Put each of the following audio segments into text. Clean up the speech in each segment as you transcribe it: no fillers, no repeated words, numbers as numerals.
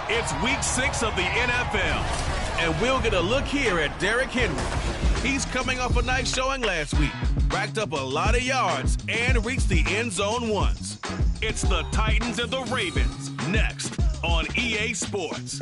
It's week 6 of the NFL, and we'll get a look here at Derrick Henry. He's coming off a nice showing last week, racked up a lot of yards, and reached the end zone once. It's the Titans and the Ravens, next on EA Sports.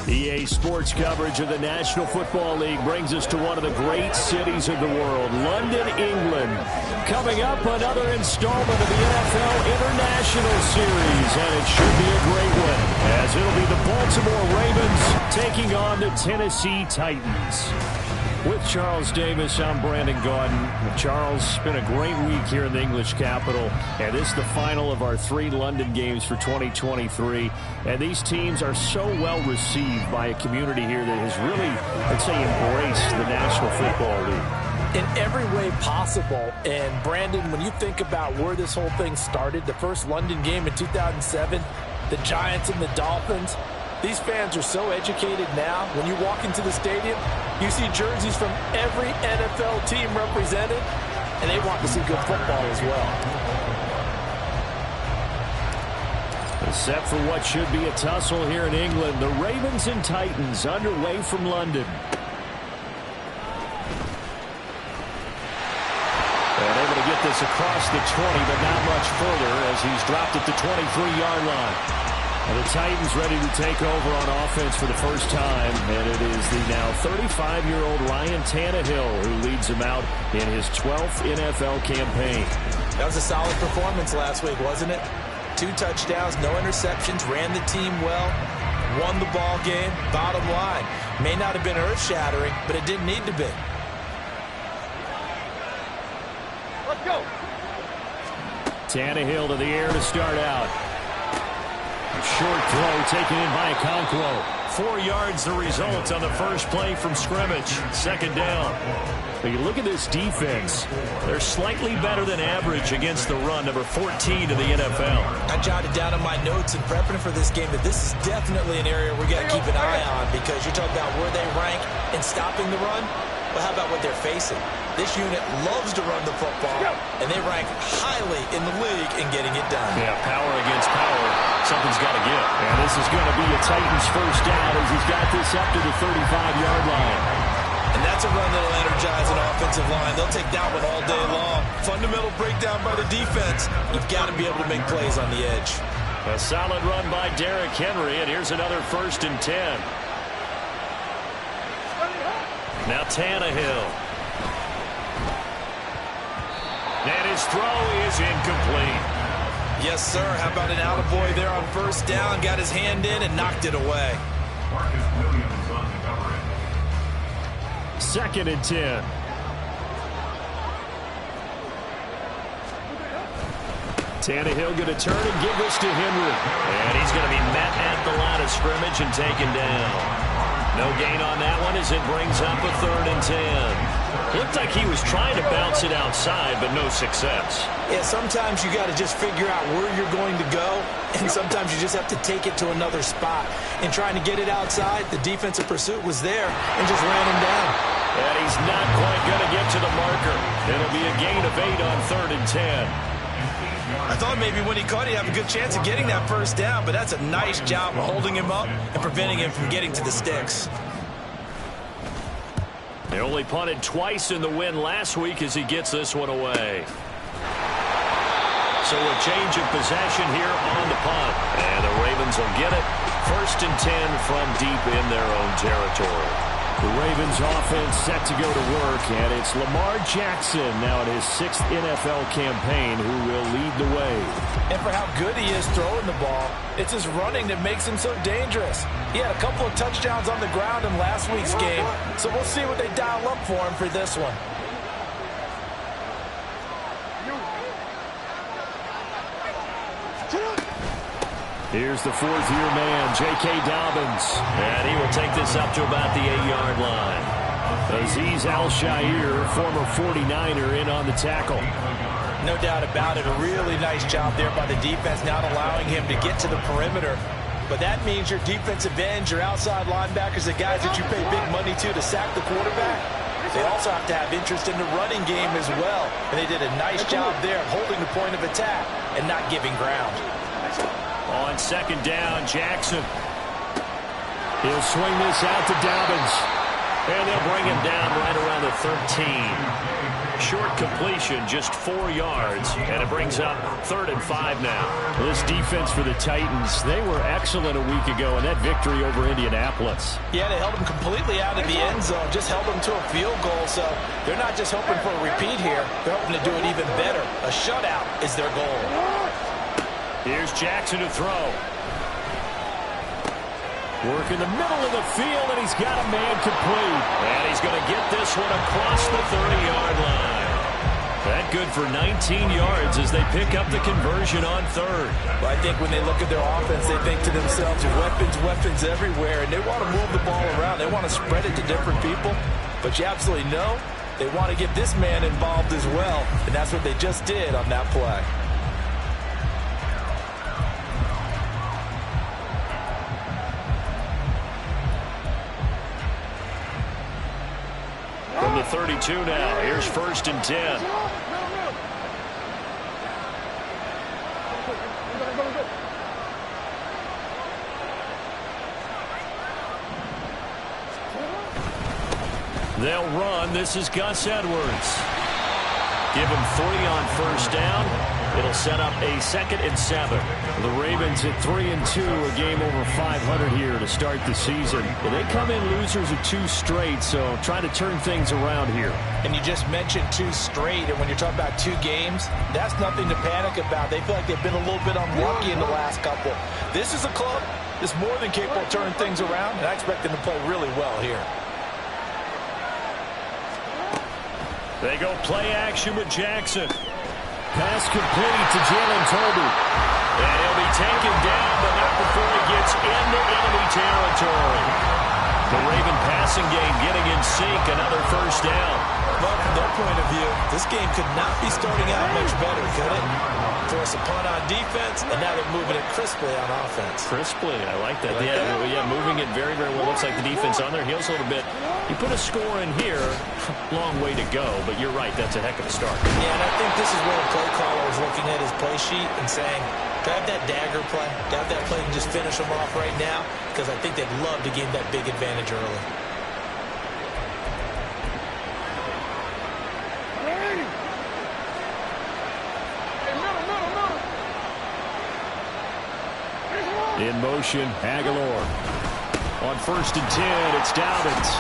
EA Sports coverage of the National Football League brings us to one of the great cities of the world, London, England. Coming up, another installment of the NFL International Series, and it should be a great one, as it'll be the Baltimore Ravens taking on the Tennessee Titans. With Charles Davis, I'm Brandon Gaudin. Charles, it's been a great week here in the English capital, and this is the final of our 3 London games for 2023. And these teams are so well received by a community here that has really, I'd say, embraced the National Football League. In every way possible. And Brandon, when you think about where this whole thing started, the first London game in 2007, the Giants and the Dolphins, these fans are so educated now. When you walk into the stadium, you see jerseys from every NFL team represented, and they want to see good football as well. Set for what should be a tussle here in England. The Ravens and Titans underway from London. And able to get this across the 20, but not much further as he's dropped at the 23-yard line. And the Titans ready to take over on offense for the first time. And it is the now 35-year-old Ryan Tannehill who leads them out in his 12th NFL campaign. That was a solid performance last week, wasn't it? 2 touchdowns, no interceptions, ran the team well, won the ball game. Bottom line, may not have been earth-shattering, but it didn't need to be. Let's go. Tannehill to the air to start out. Short throw taken in by Okonkwo. 4 yards the result on the first play from scrimmage. Second down. But you look at this defense. They're slightly better than average against the run, number 14 in the NFL. I jotted down in my notes in prepping for this game that this is definitely an area we're going to keep an eye on, because you're talking about where they rank in stopping the run. Well, how about what they're facing? This unit loves to run the football, and they rank highly in the league in getting it done. Yeah, power against power. Something's got to give. And this is going to be a Titans first down as he's got this up to the 35-yard line. And that's a run that'll energize an offensive line. They'll take that one all day long. Fundamental breakdown by the defense. You've got to be able to make plays on the edge. A solid run by Derrick Henry, and here's another 1st and 10. Now Tannehill. And his throw is incomplete. Yes, sir. How about an attaboy there on first down? Got his hand in and knocked it away. 2nd and 10. Tannehill going to turn and give this to Henry. And he's going to be met at the line of scrimmage and taken down. No gain on that one as it brings up a 3rd and 10. Looked like he was trying to bounce it outside, but no success. Yeah, sometimes you got to just figure out where you're going to go, and sometimes you just have to take it to another spot. In trying to get it outside, the defensive pursuit was there and just ran him down. And he's not quite going to get to the marker. It'll be a gain of 8 on 3rd and 10. I thought maybe when he caught, he'd have a good chance of getting that first down, but that's a nice job of holding him up and preventing him from getting to the sticks. They only punted twice in the win last week as he gets this one away. So a change of possession here on the punt. And the Ravens will get it. 1st and 10 from deep in their own territory. The Ravens offense set to go to work, and it's Lamar Jackson now in his 6th NFL campaign who will lead the way. And for how good he is throwing the ball, it's his running that makes him so dangerous. He had a couple of touchdowns on the ground in last week's game, so we'll see what they dial up for him for this one. Here's the 4th-year man, J.K. Dobbins. And he will take this up to about the 8-yard line. Azeez Al-Shaair, former 49er, in on the tackle. No doubt about it. A really nice job there by the defense, not allowing him to get to the perimeter. But that means your defensive ends, your outside linebackers, the guys that you pay big money to sack the quarterback, They also have to have interest in the running game as well. And they did a nice job there of holding the point of attack and not giving ground. On second down, Jackson. He'll swing this out to Dobbins. And they'll bring him down right around the 13. Short completion, just 4 yards, and it brings up 3rd and 5 now. This defense for the Titans, they were excellent a week ago in that victory over Indianapolis. Yeah, they held them completely out of the end zone, just held them to a field goal, so they're not just hoping for a repeat here. They're hoping to do it even better. A shutout is their goal. Here's Jackson to throw. Work in the middle of the field, and he's got a man complete. And he's going to get this one across the 30-yard line. That good for 19 yards as they pick up the conversion on 3rd. Well, I think when they look at their offense, they think to themselves, weapons everywhere, and they want to move the ball around. They want to spread it to different people. But you absolutely know they want to get this man involved as well, and that's what they just did on that play. From the 32 now, here's 1st and 10. They'll run. This is Gus Edwards. Give him 3 on 1st down. It'll set up a 2nd and 7. The Ravens at 3-2, a game over 500 here to start the season. And they come in losers of 2 straight, so trying to turn things around here. And you just mentioned 2 straight, and when you're talking about 2 games, that's nothing to panic about. They feel like they've been a little bit unlucky in the last couple. This is a club that's more than capable of turning things around, and I expect them to play really well here. They go play action with Jackson. Pass complete to Jalen Tolbert. And he'll be taken down, but not before he gets into enemy territory. The Raven passing game getting in sync, another 1st down. Well, from their point of view, this game could not be starting out much better, could it? Force a punt on defense, and now they're moving it crisply on offense. Crisply, I like that. Yeah, moving it very, very well. Looks like the defense on their heels a little bit. You put a score in here, long way to go, but you're right, that's a heck of a start. Yeah, and I think this is where the play caller is looking at his play sheet and saying, grab that dagger play, grab that play and just finish them off right now, because I think they'd love to gain that big advantage early. In motion, Aguilar. On 1st and 10, it's Dobbins.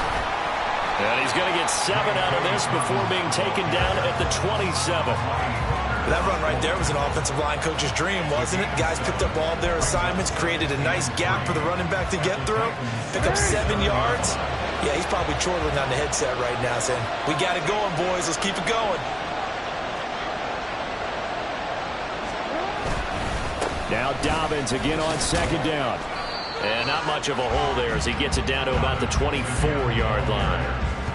And he's going to get 7 out of this before being taken down at the 27. That run right there was an offensive line coach's dream, wasn't it? Guys picked up all their assignments, created a nice gap for the running back to get through, pick up 7 yards. Yeah, he's probably chortling on the headset right now saying, we got it going, boys. Let's keep it going. Now Dobbins again on 2nd down. And not much of a hole there as he gets it down to about the 24-yard line.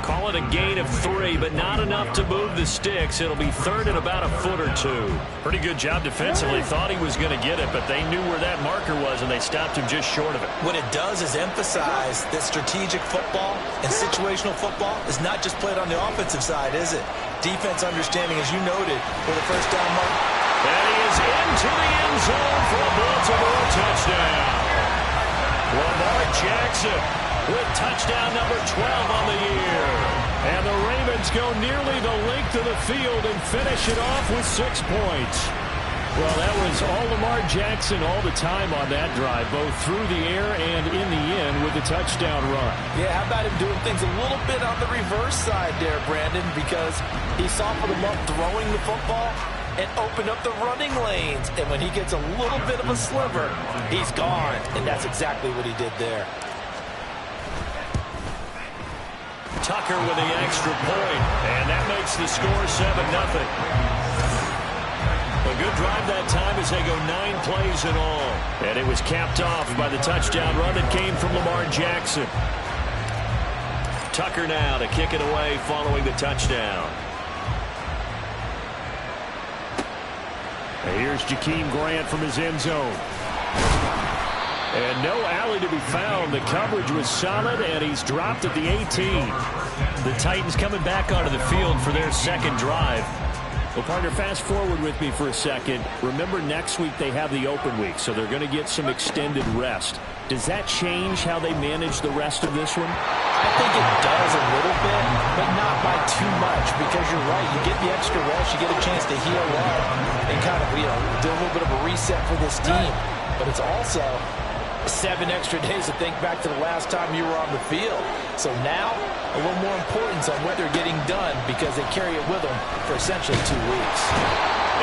Call it a gain of 3, but not enough to move the sticks. It'll be 3rd and about a foot or 2. Pretty good job defensively. Thought he was going to get it, but they knew where that marker was, and they stopped him just short of it. What it does is emphasize that strategic football and situational football is not just played on the offensive side, is it? Defense understanding, as you noted, for the 1st down mark. And he is into the end zone for a Baltimore touchdown. Lamar Jackson with touchdown number 12 on the year. And the Ravens go nearly the length of the field and finish it off with 6 points. Well, that was all Lamar Jackson all the time on that drive, both through the air and in the end with the touchdown run. Yeah, how about him doing things a little bit on the reverse side there, Brandon, because he softened him up throwing the football and opened up the running lanes. And when he gets a little bit of a sliver, he's gone. And that's exactly what he did there. Tucker with the extra point, and that makes the score 7-0. A good drive that time as they go 9 plays in all. And it was capped off by the touchdown run that came from Lamar Jackson. Tucker now to kick it away following the touchdown. Here's Jakeem Grant from his end zone. And no alley to be found. The coverage was solid, and he's dropped at the 18. The Titans coming back onto the field for their second drive. Well, partner, fast forward with me for a second. Remember, next week they have the open week, so they're going to get some extended rest. Does that change how they manage the rest of this one? I think it does a little bit, but not by too much, because you're right. You get the extra rest, you get a chance to heal up and kind of, do a little bit of a reset for this team. But it's also 7 extra days to think back to the last time you were on the field. So now, a little more importance on what they're getting done because they carry it with them for essentially 2 weeks.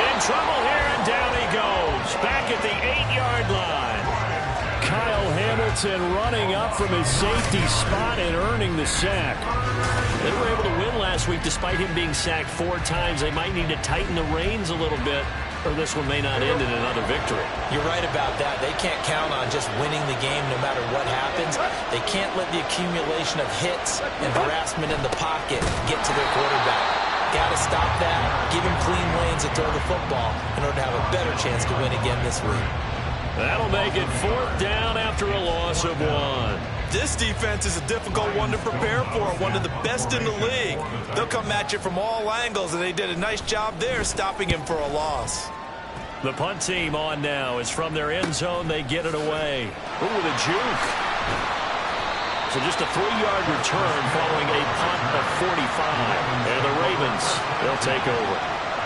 In trouble here, and down he goes. Back at the 8-yard line. Kyle Hamilton running up from his safety spot and earning the sack. They were able to win last week despite him being sacked 4 times. They might need to tighten the reins a little bit, or this one may not end in another victory. You're right about that. They can't count on just winning the game no matter what happens. They can't let the accumulation of hits and harassment in the pocket get to their quarterback. Got to stop that. Give him clean lanes to throw the football in order to have a better chance to win again this week. That'll make it 4th down after a loss of 1. This defense is a difficult one to prepare for, one of the best in the league. They'll come at you from all angles, and they did a nice job there stopping him for a loss. The punt team on now is from their end zone. They get it away. Ooh, with a juke. So just a 3-yard return following a punt of 45. And the Ravens, they'll take over.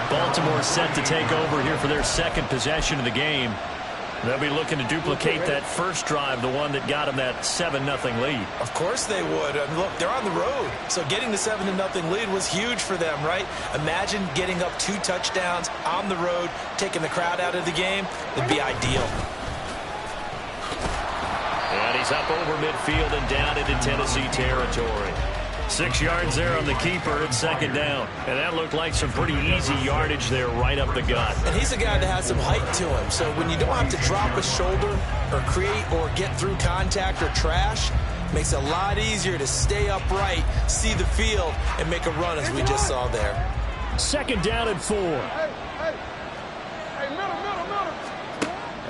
Baltimore set to take over here for their second possession of the game. They'll be looking to duplicate that first drive, the one that got them that 7-0 lead. Of course they would. I mean, look, they're on the road. So getting the 7-0 lead was huge for them, right? Imagine getting up 2 touchdowns on the road, taking the crowd out of the game. It'd be ideal. And he's up over midfield and down into Tennessee territory. 6 yards there on the keeper at 2nd down. And that looked like some pretty easy yardage there right up the gut. And he's a guy that has some height to him. So when you don't have to drop a shoulder or create or get through contact or trash, makes it a lot easier to stay upright, see the field, and make a run as we just saw there. 2nd down and 4.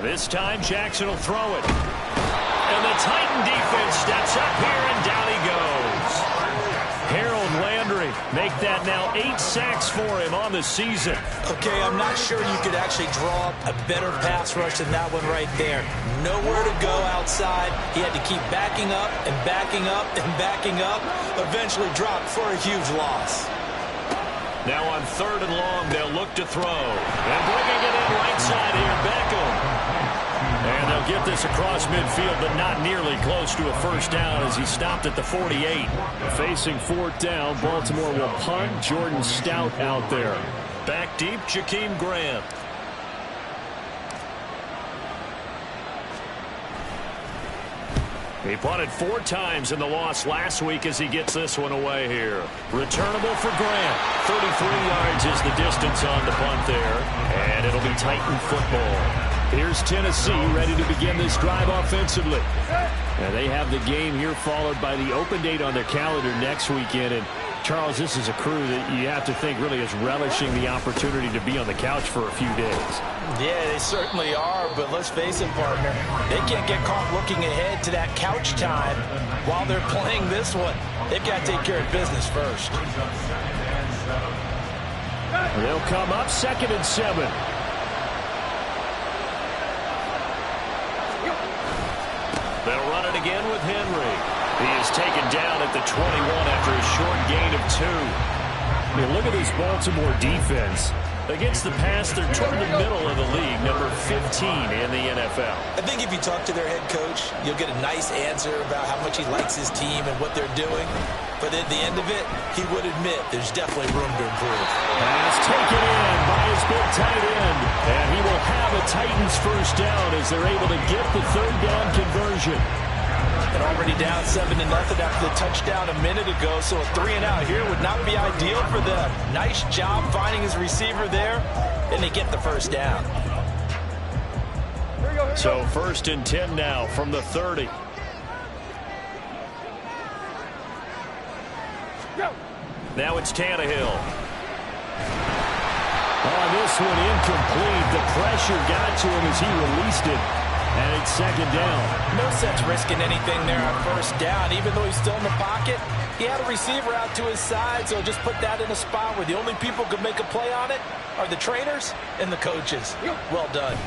This time Jackson will throw it. And the Titan defense steps up here and down he goes. Harold Landry make that now 8 sacks for him on the season. Okay, I'm not sure you could actually draw up a better pass rush than that one right there. Nowhere to go outside. He had to keep backing up and backing up and backing up. Eventually dropped for a huge loss. Now on 3rd and long, they'll look to throw. And bringing it in right side here, Beckham. And they'll get this across midfield, but not nearly close to a first down as he stopped at the 48. Facing 4th down, Baltimore will punt. Jordan Stout out there. Back deep, Jakeem Grant. He punted 4 times in the loss last week as he gets this one away here. Returnable for Grant. 33 yards is the distance on the punt there. And it'll be Titan football. Here's Tennessee ready to begin this drive offensively. And they have the game here followed by the open date on their calendar next weekend. And Charles, this is a crew that you have to think really is relishing the opportunity to be on the couch for a few days. Yeah, they certainly are, but let's face it, partner. They can't get caught looking ahead to that couch time while they're playing this one. They've got to take care of business first. They'll come up 2nd and 7. They'll run it again with Henry. He is taken down at the 21 after a short gain of 2. I mean, look at this Baltimore defense. Against the pass, they're toward the middle of the league, number 15 in the NFL. I think if you talk to their head coach, you'll get a nice answer about how much he likes his team and what they're doing. But at the end of it, he would admit there's definitely room to improve. Pass taken in by his big tight end. And he will have a Titans first down as they're able to get the 3rd down conversion. And already down 7-0 after the touchdown a minute ago, so a 3-and-out here would not be ideal for them. Nice job finding his receiver there, and they get the first down. So 1st and 10 now from the 30. Now it's Tannehill. On this one, incomplete. The pressure got to him as he released it. And it's 2nd down. No sense risking anything there on 1st down. Even though he's still in the pocket, He had a receiver out to his side, so just put that in a spot where the only people who can make a play on it are the trainers and the coaches. Well done.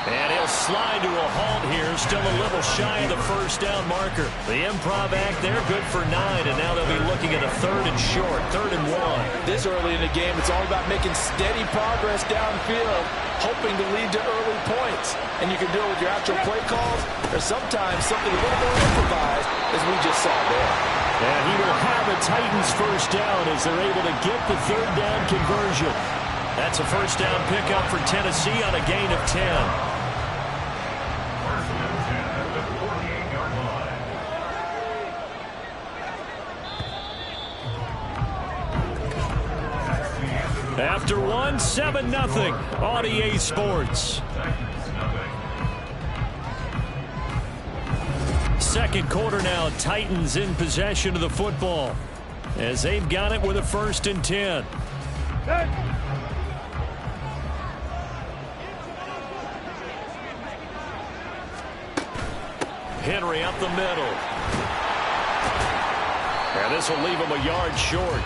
And he'll slide to a halt here, still a little shy of the first down marker. The improv act there, good for 9, and now they'll be looking at a 3rd and short, 3rd and 1. This early in the game, it's all about making steady progress downfield, hoping to lead to early points. And you can do it with your actual play calls, or sometimes something a little more improvised, as we just saw there. And he will have a Titans first down as they're able to get the 3rd down conversion. That's a first down pickup for Tennessee on a gain of 10. After 1, 7-0 on EA Sports. Second quarter now, Titans in possession of the football as they've got it with a 1st and 10. Henry up the middle. And this will leave him a yard short.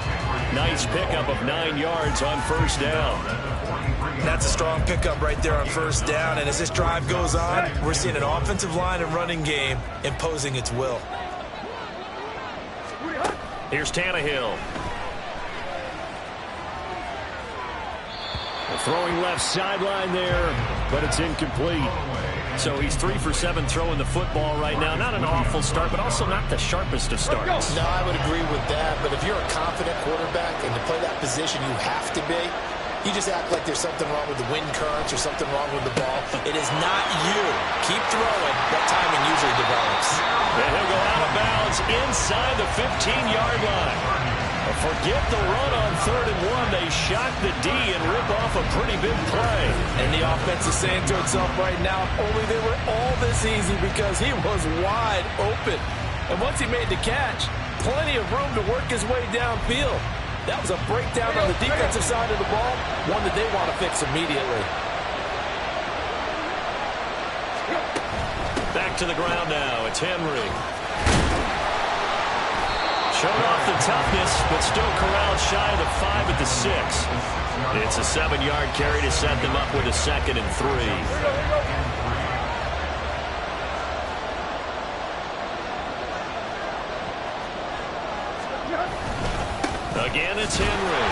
Nice pickup of 9 yards on first down. That's a strong pickup right there on first down. And as this drive goes on, we're seeing an offensive line and running game imposing its will. Here's Tannehill. Throwing left sideline there, but it's incomplete. So he's 3 for 7 throwing the football right now. Not an awful start, but also not the sharpest of starts. No, I would agree with that. But if you're a confident quarterback and to play that position you have to be, you just act like there's something wrong with the wind currents or something wrong with the ball. It is not you. Keep throwing. That timing usually develops. And he'll go out of bounds inside the 15-yard line. Forget the run on 3rd and 1. They shock the D and rip off a pretty big play. And the offense is saying to itself right now, only they were all this easy because he was wide open. And once he made the catch, plenty of room to work his way downfield. That was a breakdown on the defensive side of the ball, one that they want to fix immediately. Back to the ground now. It's Henry. Showed off the toughness, but still corralled shy of the 5 at the 6. It's a 7-yard carry to set them up with a 2nd and 3. Again, it's Henry.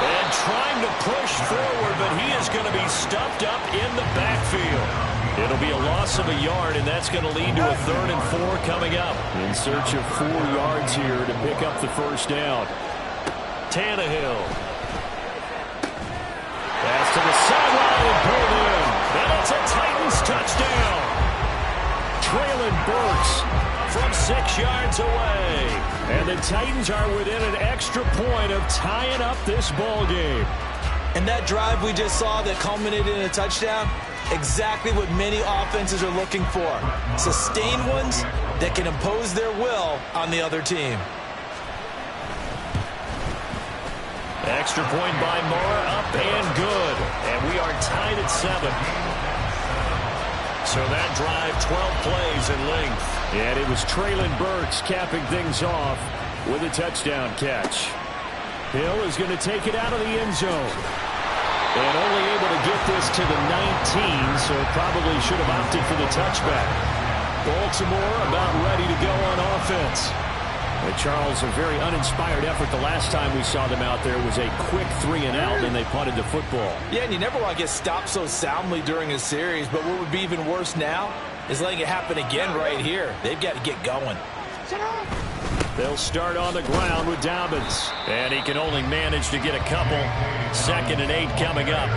And trying to push forward, but he is going to be stuffed up in the backfield. It'll be a loss of a yard, and that's going to lead to a 3rd and 4 coming up. In search of 4 yards here to pick up the first down. Tannehill. Pass to the sideline and pulled in. And it's a Titans touchdown. Traylon Burks from 6 yards away. And the Titans are within an extra point of tying up this ball game. And that drive we just saw that culminated in a touchdown, exactly what many offenses are looking for. Sustained ones that can impose their will on the other team. Extra point by Moore, up and good. And we are tied at 7. So that drive, 12 plays in length. And it was Traylon Burks capping things off with a touchdown catch. Hill is going to take it out of the end zone. And only able to get this to the 19, so probably should have opted for the touchback. Baltimore about ready to go on offense. And Charles, a very uninspired effort. The last time we saw them out there was a quick 3-and-out, and they punted the football. Yeah, and you never want to get stopped so soundly during a series, but what would be even worse now is letting it happen again right here. They've got to get going. They'll start on the ground with Dobbins. And he can only manage to get a couple. 2nd and 8 coming up.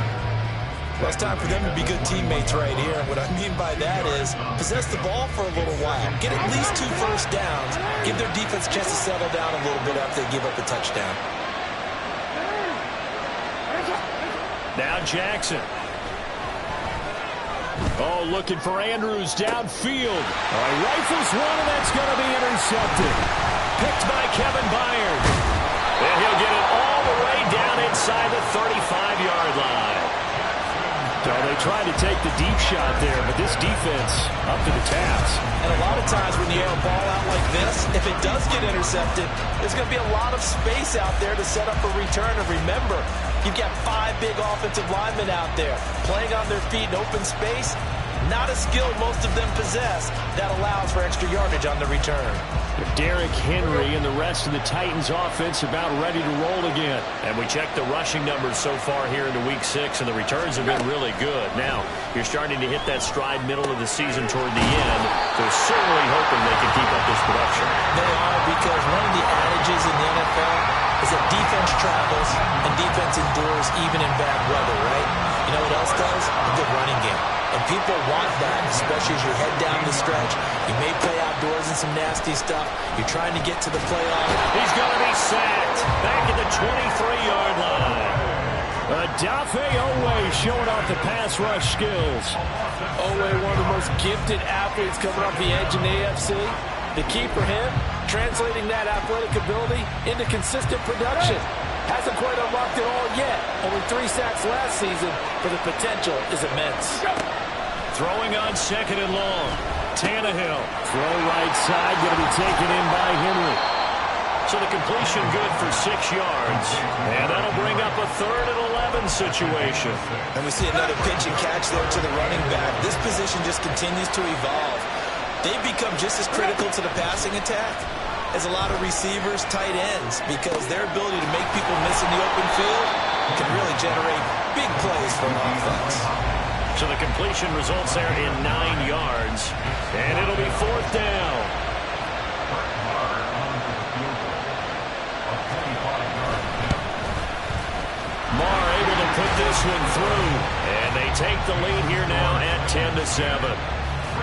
Well, it's time for them to be good teammates right here. What I mean by that is possess the ball for a little while. Get at least 2 first downs. Give their defense a chance to settle down a little bit after they give up a touchdown. Now Jackson. Oh, looking for Andrews downfield. Rifles one, and that's going to be intercepted. Picked by Kevin Byard. And he'll get it all the way down inside the 35-yard line. So they tried to take the deep shot there, but this defense up to the task. And a lot of times when you air a ball out like this, if it does get intercepted, there's going to be a lot of space out there to set up a return. And remember, you've got 5 big offensive linemen out there playing on their feet in open space. Not a skill most of them possess that allows for extra yardage on the return. Derrick Henry and the rest of the Titans offense about ready to roll again. And we checked the rushing numbers so far here into Week 6, and the returns have been really good. Now, you're starting to hit that stride middle of the season toward the end. They're certainly hoping they can keep up this production. They are, because one of the adages in the NFL is that defense travels and defense endures even in bad weather, right? You know what else does? A good running game. And people want that, especially as you head down the stretch. You may play outdoors in some nasty stuff. You're trying to get to the playoff. He's going to be sacked back at the 23-yard line. Odafe Oweh showing off the pass rush skills. Oweh, one of the most gifted athletes coming off the edge in the AFC. The key for him, translating that athletic ability into consistent production. Hasn't quite unlocked it all yet. Only 3 sacks last season, but the potential is immense. Throwing on 2nd and long. Tannehill. Throw right side, going to be taken in by Henry. So the completion good for 6 yards. And that'll bring up a 3rd and 11 situation. And we see another pitch and catch there to the running back. This position just continues to evolve. They've become just as critical to the passing attack as a lot of receivers, tight ends, because their ability to make people miss in the open field can really generate big plays for an offense. So the completion results there in 9 yards, and it'll be 4th down. Marr able to put this one through, and they take the lead here now at 10-7.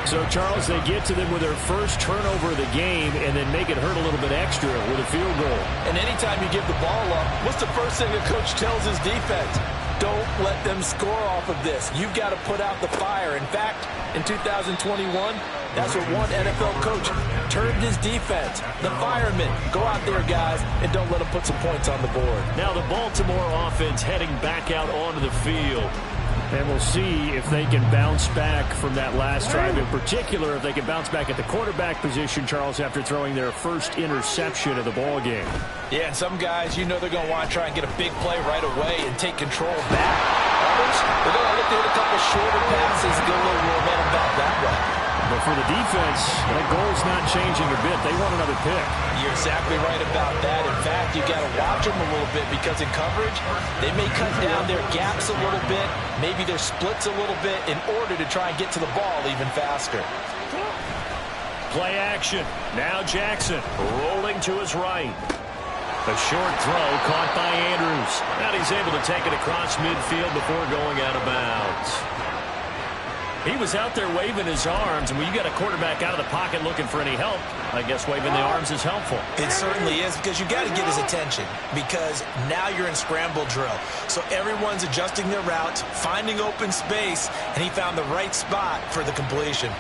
So, Charles, they get to them with their first turnover of the game and then make it hurt a little bit extra with a field goal. And anytime you give the ball up, what's the first thing a coach tells his defense? Don't let them score off of this. You've got to put out the fire. In fact, in 2021, that's what one NFL coach turned his defense. The firemen, go out there, guys, and don't let them put some points on the board. Now the Baltimore offense heading back out onto the field. And we'll see if they can bounce back from that last drive. In particular, if they can bounce back at the quarterback position, Charles, after throwing their first interception of the ball game. Yeah, and some guys, you know they're going to want to try and get a big play right away and take control back. Others, they're going to look to hit a couple shorter passes and get a little momentum back that way. But for the defense, that goal's not changing a bit. They want another pick. You're exactly right about that. In fact, you've got to watch them a little bit, because in coverage, they may cut down their gaps a little bit, maybe their splits a little bit, in order to try and get to the ball even faster. Play action. Now Jackson rolling to his right. A short throw caught by Andrews. And he's able to take it across midfield before going out of bounds. He was out there waving his arms, and when you got a quarterback out of the pocket looking for any help, I guess waving the arms is helpful. It certainly is, because you got to get his attention, because now you're in scramble drill. So everyone's adjusting their routes, finding open space, and he found the right spot for the completion.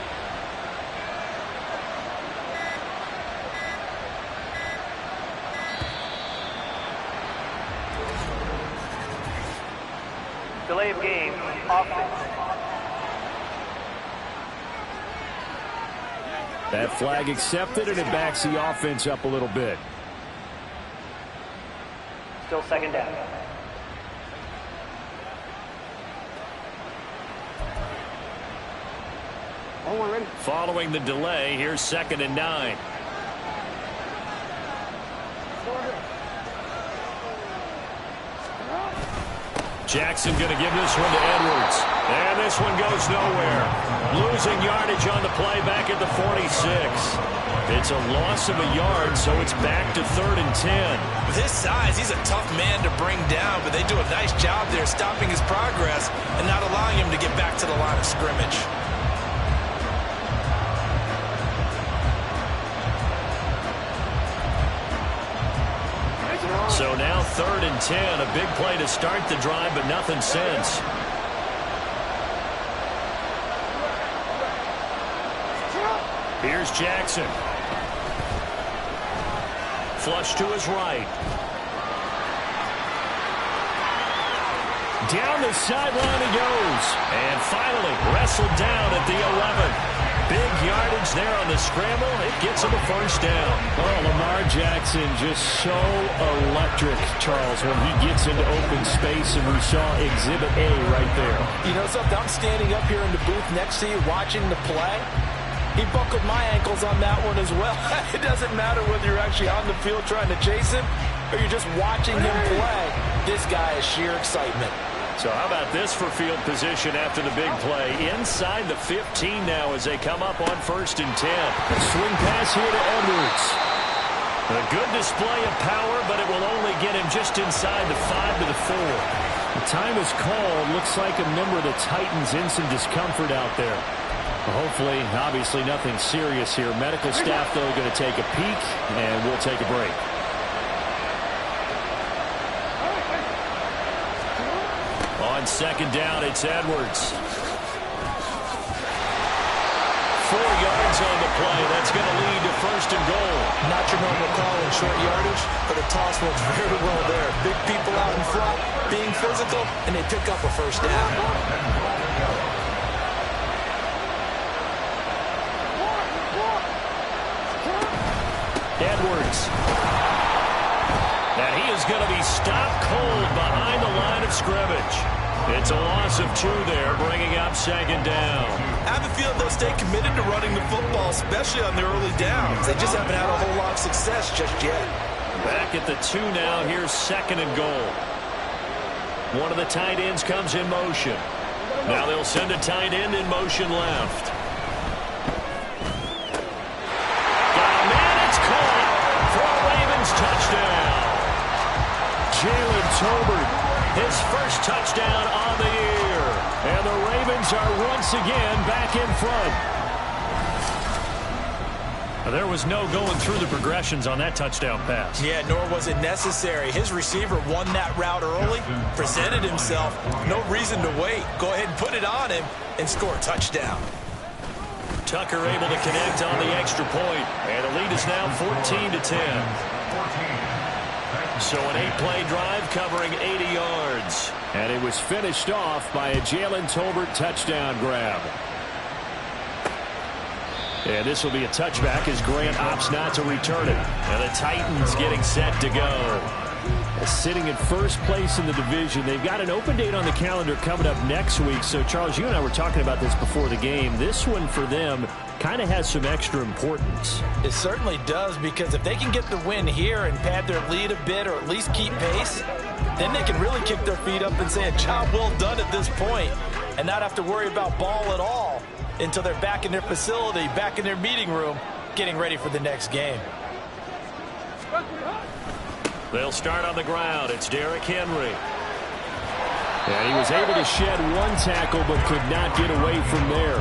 Delay of game, offense. That flag accepted, and it backs the offense up a little bit. Still 2nd down. Following the delay, here's 2nd and 9. Jackson going to give this one to Edwards. And this one goes nowhere. Losing yardage on the play back at the 46. It's a loss of a yard, so it's back to 3rd and 10. With his size, he's a tough man to bring down, but they do a nice job there stopping his progress and not allowing him to get back to the line of scrimmage. So now 3rd and 10, a big play to start the drive, but nothing since. Here's Jackson. Flush to his right. Down the sideline he goes. And finally wrestled down at the 11. Big yardage there on the scramble. It gets him a first down. Oh, Lamar Jackson just so electric, Charles, when he gets into open space, and we saw Exhibit A right there. You know something? I'm standing up here in the booth next to you watching the play. He buckled my ankles on that one as well. It doesn't matter whether you're actually on the field trying to chase him or you're just watching him play. This guy is sheer excitement. So how about this for field position after the big play? Inside the 15 now as they come up on 1st and 10. A swing pass here to Edwards. A good display of power, but it will only get him just inside the 5 to the 4. The time is called. Looks like a member of the Titans in some discomfort out there. Hopefully, obviously nothing serious here. Medical staff, though, going to take a peek, and we'll take a break. On 2nd down, it's Edwards. 4 yards on the play. That's going to lead to 1st and goal. Not your normal call in short yardage, but the toss works very well there. Big people out in front, being physical, and they pick up a first down. Edwards. And he is going to be stopped cold behind the line of scrimmage. It's a loss of 2 there, bringing up 2nd down. I have a feeling they'll stay committed to running the football, especially on the early downs. They just haven't had a whole lot of success just yet. Back at the 2 now. Here's 2nd and goal. One of the tight ends comes in motion. Now they'll send a tight end in motion left. Got a man, it's caught for a Ravens touchdown. Jalen Tolbert, his first touchdown on the year. And the Ravens are once again back in front. There was no going through the progressions on that touchdown pass. Yeah, nor was it necessary. His receiver won that route early, presented himself. No reason to wait. Go ahead and put it on him and score a touchdown. Tucker able to connect on the extra point. And the lead is now 14-10. So an 8-play drive covering 80 yards. And it was finished off by a Jalen Tolbert touchdown grab. And this will be a touchback as Grant opts not to return it. And the Titans getting set to go. Sitting in first place in the division. They've got an open date on the calendar coming up next week. So, Charles, you and I were talking about this before the game. This one for them kind of has some extra importance. It certainly does, because if they can get the win here and pad their lead a bit or at least keep pace, then they can really kick their feet up and say a job well done at this point and not have to worry about ball at all until they're back in their facility, back in their meeting room, getting ready for the next game. They'll start on the ground. It's Derrick Henry. And he was able to shed 1 tackle but could not get away from there.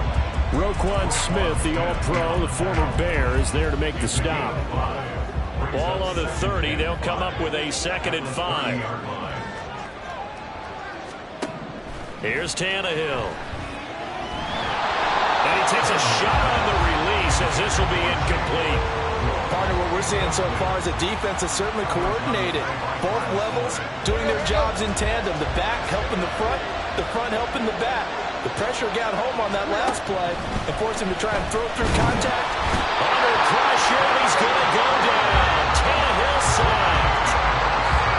Roquan Smith, the All-Pro, the former Bear, is there to make the stop. Ball on the 30. They'll come up with a 2nd and 5. Here's Tannehill. And he takes a shot on the release as this will be incomplete. Partner, what we're seeing so far is the defense is certainly coordinated. Both levels doing their jobs in tandem. The back helping the front helping the back. The pressure got home on that last play and forced him to try and throw through contact. Under pressure, and he's going to go down. Tannehill sacked.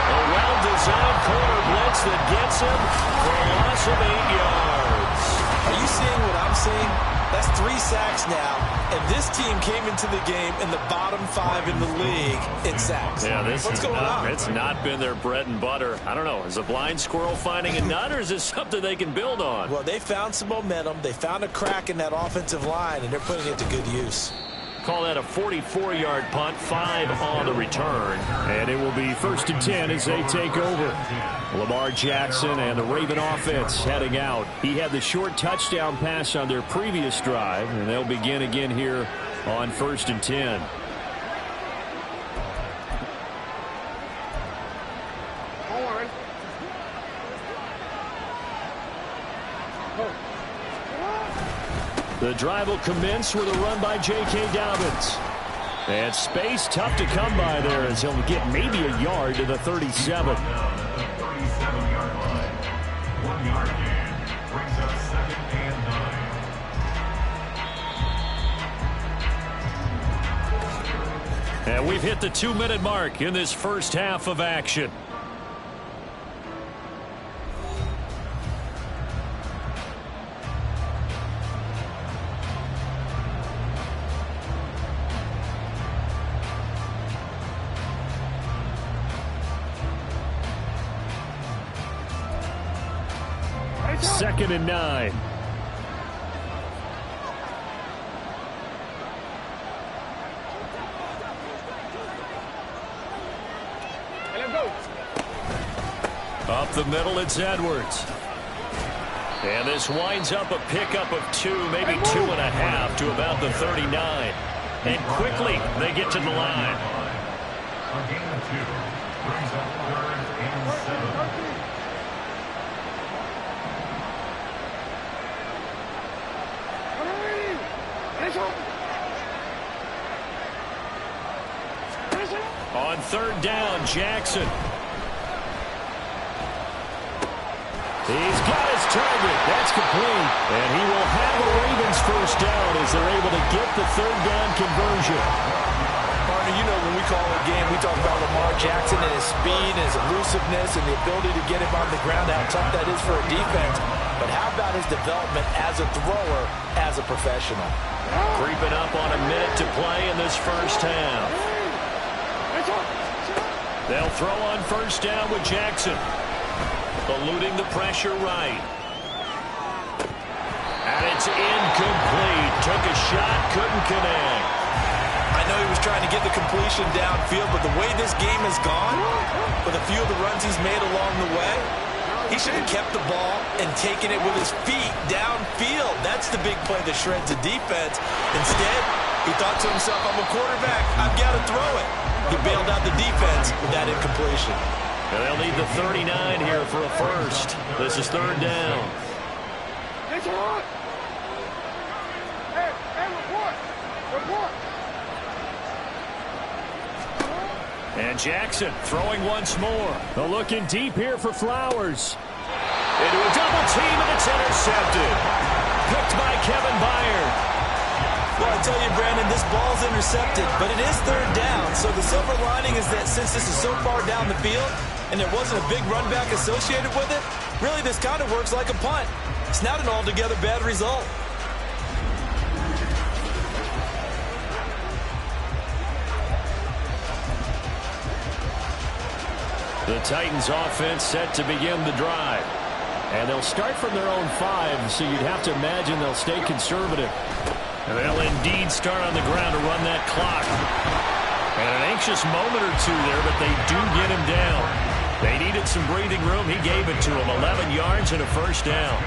A well-designed corner blitz that gets him for a loss of 8 yards. Are you seeing what I'm seeing? That's 3 sacks now, and this team came into the game in the bottom 5 in the league in sacks. Yeah, What's going on? It's not been their bread and butter. I don't know. Is a blind squirrel finding a nut, or is this something they can build on? Well, they found some momentum. They found a crack in that offensive line, and they're putting it to good use. Call that a 44-yard punt, 5 on the return. And it will be 1st and 10 as they take over. Lamar Jackson and the Raven offense heading out. He had the short touchdown pass on their previous drive, and they'll begin again here on 1st and 10. The drive will commence with a run by J.K. Dobbins. And space tough to come by there as he'll get maybe a yard to the 37. 1-yard gain. Brings up 2nd and 9. And we've hit the 2-minute mark in this first half of action. Second and 9. Up the middle, it's Edwards. And this winds up a pickup of 2, maybe 2.5 to about the 39. And quickly, they get to the line. A gain of 2. Brings up 3rd and 7. On 3rd down, Jackson. He's got his target. That's complete. And he will have a Ravens first down as they're able to get the 3rd down conversion. Partner, you know when we call a game, we talk about Lamar Jackson and his speed and his elusiveness and the ability to get him on the ground, how tough that is for a defense. But how about his development as a thrower, as a professional? Creeping up on a minute to play in this first half. They'll throw on 1st down with Jackson. Eluding the pressure right. And it's incomplete. Took a shot, couldn't connect. I know he was trying to get the completion downfield, but the way this game has gone, with a few of the runs he's made along the way, he should have kept the ball and taken it with his feet downfield. That's the big play that shreds the defense. Instead, he thought to himself, I'm a quarterback. I've got to throw it. He bailed out the defense with that incompletion. And they'll need the 39 here for a first. This is 3rd down. And Jackson throwing once more. Looking deep here for Flowers. Into a double team, and it's intercepted. Picked by Kevin Byard. Well, I tell you, Brandon, this ball's intercepted, but it is 3rd down. So the silver lining is that since this is so far down the field and there wasn't a big run back associated with it, really this kind of works like a punt. It's not an altogether bad result. The Titans offense set to begin the drive. And they'll start from their own 5, so you'd have to imagine they'll stay conservative. And they'll indeed start on the ground to run that clock. And an anxious moment or 2 there, but they do get him down. They needed some breathing room. He gave it to them. 11 yards and a first down.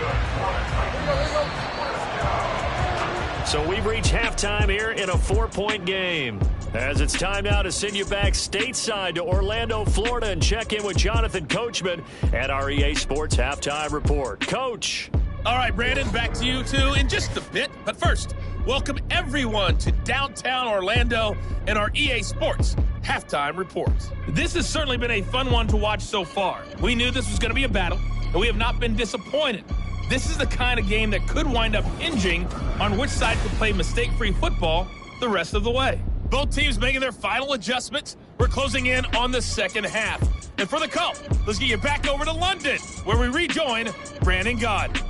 So we've reached halftime here in a 4-point game. As it's time now to send you back stateside to Orlando, Florida, and check in with Jonathan Coachman at our EA Sports Halftime Report. Coach. All right, Brandon, back to you two in just a bit. But first, welcome everyone to downtown Orlando and our EA Sports Halftime Report. This has certainly been a fun one to watch so far. We knew this was going to be a battle, and we have not been disappointed. This is the kind of game that could wind up hinging on which side could play mistake-free football the rest of the way. Both teams making their final adjustments. We're closing in on the second half. And for the call, let's get you back over to London, where we rejoin Brandon Gaudin.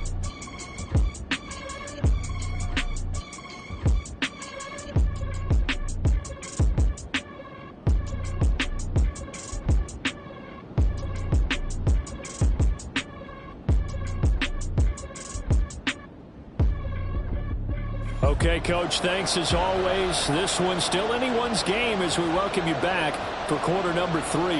Okay, Coach, thanks as always. This one's still anyone's game as we welcome you back for quarter number 3.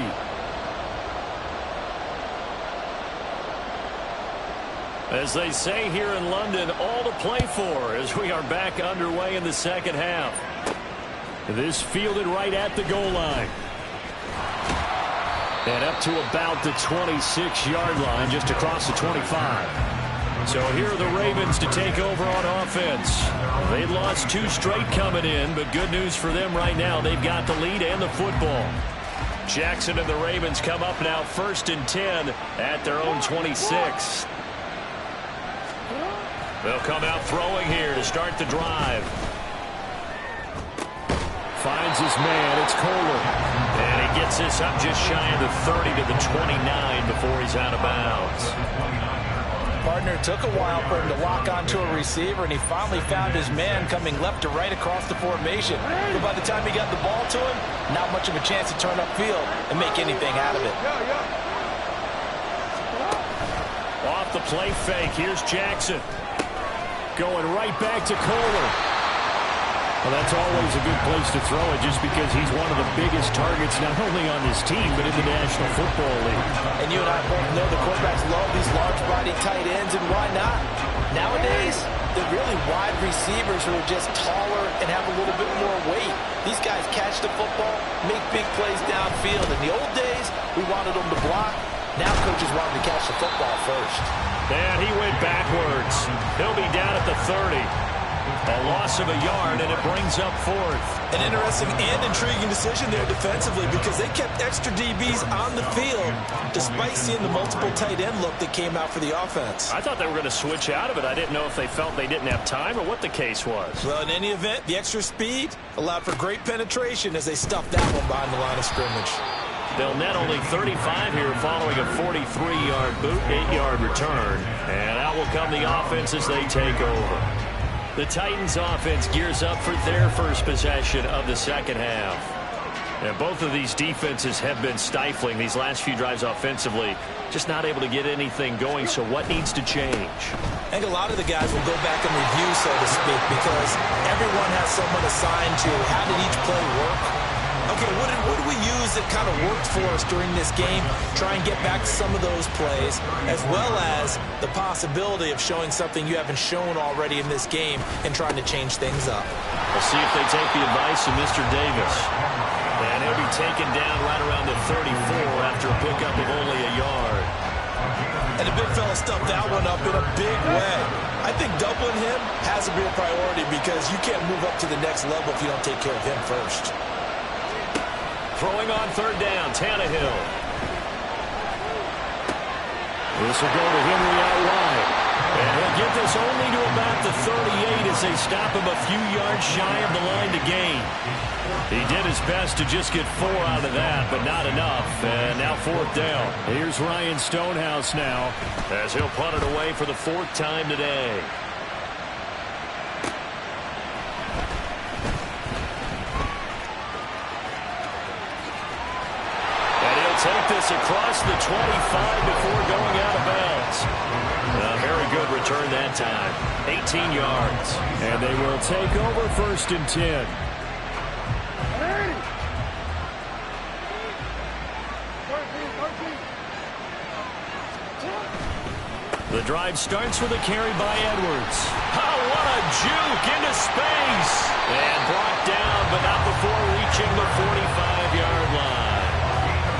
As they say here in London, all to play for as we are back underway in the second half. This fielded right at the goal line. And up to about the 26-yard line, just across the 25. So here are the Ravens to take over on offense. They lost 2 straight coming in, but good news for them right now. They've got the lead and the football. Jackson and the Ravens come up now 1st and 10 at their own 26. They'll come out throwing here to start the drive. Finds his man. It's Kohler. And he gets this up just shy of the 30 to the 29 before he's out of bounds. Partner, it took a while for him to lock onto a receiver, and he finally found his man coming left to right across the formation. But by the time he got the ball to him, not much of a chance to turn upfield and make anything out of it. Off the play fake. Here's Jackson. Going right back to Kohler. Well, that's always a good place to throw it just because he's one of the biggest targets not only on this team but in the National Football League. And you and I both know the quarterbacks love these large-body tight ends, and why not? Nowadays, they're really wide receivers who are just taller and have a little bit more weight. These guys catch the football, make big plays downfield. In the old days, we wanted them to block. Now coaches want them to catch the football first. And he went backwards. He'll be down at the 30. A loss of a yard, and it brings up fourth. An interesting and intriguing decision there defensively because they kept extra DBs on the field despite seeing the multiple tight end look that came out for the offense. I thought they were going to switch out of it. I didn't know if they felt they didn't have time or what the case was. Well, in any event, the extra speed allowed for great penetration as they stuffed that one behind the line of scrimmage. They'll net only 35 here following a 43-yard boot, 8-yard return. And out will come the offense as they take over. The Titans offense gears up for their first possession of the second half. And both of these defenses have been stifling these last few drives offensively. Just not able to get anything going, so what needs to change? I think a lot of the guys will go back and review, so to speak, because everyone has someone assigned to how did each play work. Okay, what did we use that kind of worked for us during this game? Try and get back to some of those plays, as well as the possibility of showing something you haven't shown already in this game and trying to change things up. We'll see if they take the advice of Mr. Davis. And he'll be taken down right around the 34 after a pickup of only a yard. And the big fella stuffed that one up in a big way. I think doubling him has to be a priority because you can't move up to the next level if you don't take care of him first. Throwing on third down, Tannehill. This will go to Henry out wide. And he'll get this only to about the 38 as they stop him a few yards shy of the line to gain. He did his best to just get 4 out of that, but not enough. And now fourth down. Here's Ryan Stonehouse now, as he'll punt it away for the 4th time today. Take this across the 25 before going out of bounds. A very good return that time. 18 yards. And they will take over 1st and 10. The drive starts with a carry by Edwards. Oh, what a juke into space. And brought down, but not before reaching the 45-yard line.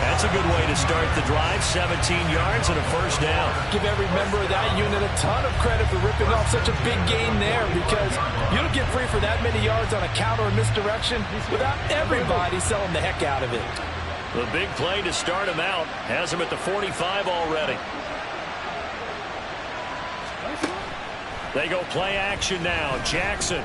That's a good way to start the drive. 17 yards and a 1st down. Give every member of that unit a ton of credit for ripping off such a big gain there because you don't get free for that many yards on a counter or misdirection without everybody selling the heck out of it. The big play to start him out has him at the 45 already. They go play action now. Jackson.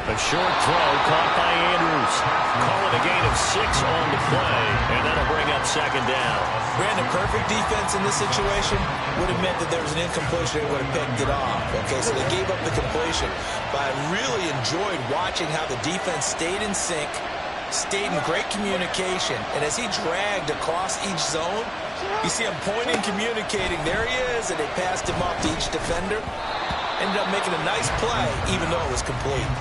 A short throw caught by Andrews. Call it a gain of 6 on the play, and that'll bring up 2nd down. Brandon, perfect defense in this situation would have meant that there was an incompletion and would have picked it off. Okay, so they gave up the completion. But I really enjoyed watching how the defense stayed in sync, stayed in great communication, and as he dragged across each zone, you see him pointing, communicating. There he is, and they passed him off to each defender. Ended up making a nice play, even though it was complete.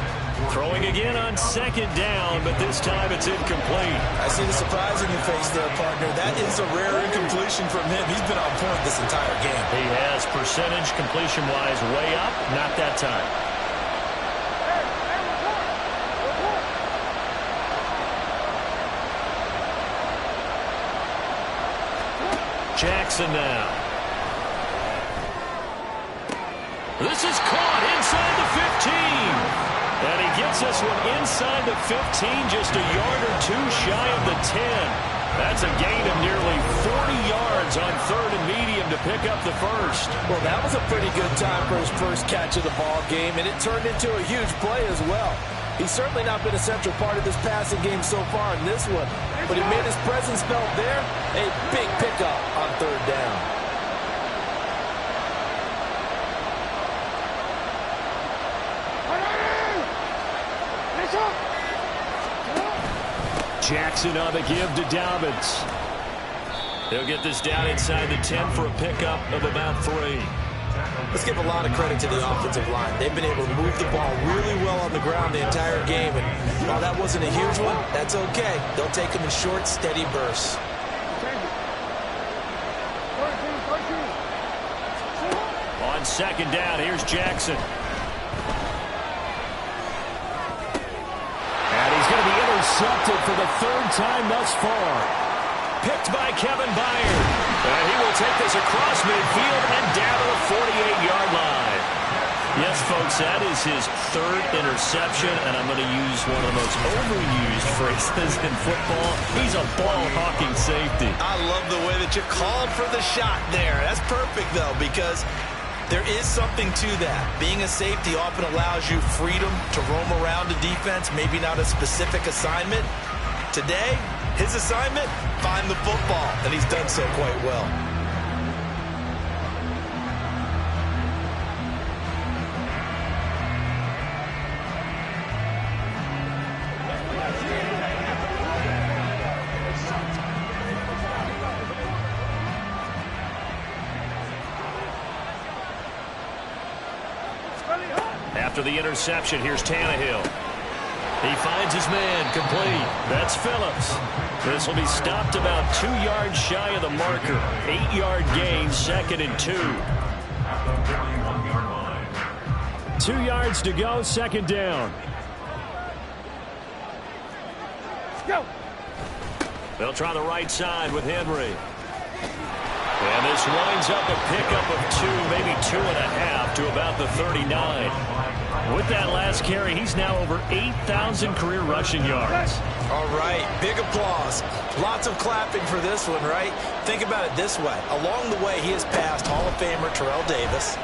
Throwing again on 2nd down, but this time it's incomplete. I see the surprise in your face there, partner. That is a rare incompletion from him. He's been on point this entire game. He has percentage completion-wise way up, not that time. Jackson now. This is caught inside the 15. And he gets this one inside the 15, just a yard or 2 shy of the 10. That's a gain of nearly 40 yards on 3rd and medium to to pick up the first. Well, that was a pretty good time for his first catch of the ball game, and it turned into a huge play as well. He's certainly not been a central part of this passing game so far in this one, but he made his presence felt there. A big pickup on third down. Jackson on the give to Dobbins. They'll get this down inside the 10 for a pickup of about 3. Let's give a lot of credit to the offensive line. They've been able to move the ball really well on the ground the entire game. And while that wasn't a huge one, that's okay. They'll take them in short, steady bursts. On second down, here's Jackson. And he's going to be intercepted for the third time thus far. Picked by Kevin Byard. And he will take this across midfield and down to the 48-yard line. Yes, folks, that is his third interception, and I'm going to use one of the most overused phrases in football. He's a ball-hawking safety. I love the way that you called for the shot there. That's perfect, though, because there is something to that. Being a safety often allows you freedom to roam around the defense, maybe not a specific assignment. Today, his assignment, find the football, and he's done so quite well. After the interception, here's Tannehill. He finds his man, complete. That's Phillips. This will be stopped about 2 yards shy of the marker. 8-yard gain, 2nd and 2. 2 yards to go, 2nd down. Go. They'll try the right side with Henry. And this winds up a pickup of 2, maybe 2.5 to about the 39. With that last carry, he's now over 8,000 career rushing yards. All right, big applause. Lots of clapping for this one, right? Think about it this way. Along the way, he has passed Hall of Famer Terrell Davis,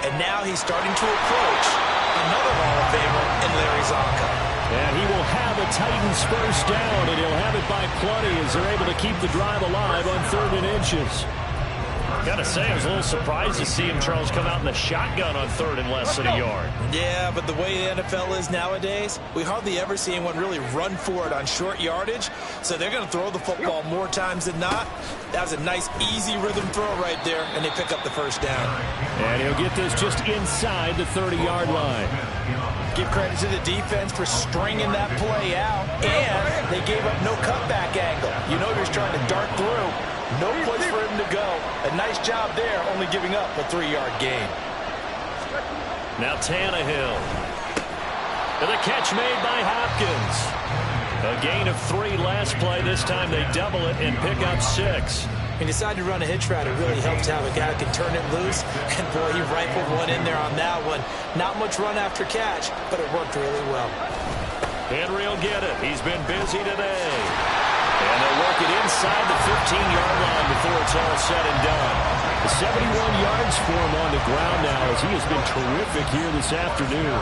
and now he's starting to approach another Hall of Famer in Larry Zonka. And he will have a Titans first down, and he'll have it by plenty as they're able to keep the drive alive on 3rd and inches. Gotta say, I was a little surprised to see him, Charles, come out in the shotgun on 3rd and less than a yard. Yeah, but the way the NFL is nowadays, we hardly ever see anyone really run for it on short yardage. So they're going to throw the football more times than not. That was a nice, easy rhythm throw right there, and they pick up the first down. And he'll get this just inside the 30-yard line. Give credit to the defense for stringing that play out, and they gave up no cutback angle. You know he was trying to dart through. No place for him to go. A nice job there, only giving up a 3-yard gain. Now Tannehill. And the catch made by Hopkins. A gain of 3 last play. This time they double it and pick up 6. He decided to run a hitch route. It really helped to have a guy who can turn it loose. And, boy, he rifled one in there on that one. Not much run after catch, but it worked really well. Henry will get it. He's been busy today. And they'll work it inside the 15-yard line before it's all said and done. 71 yards for him on the ground now as he has been terrific here this afternoon.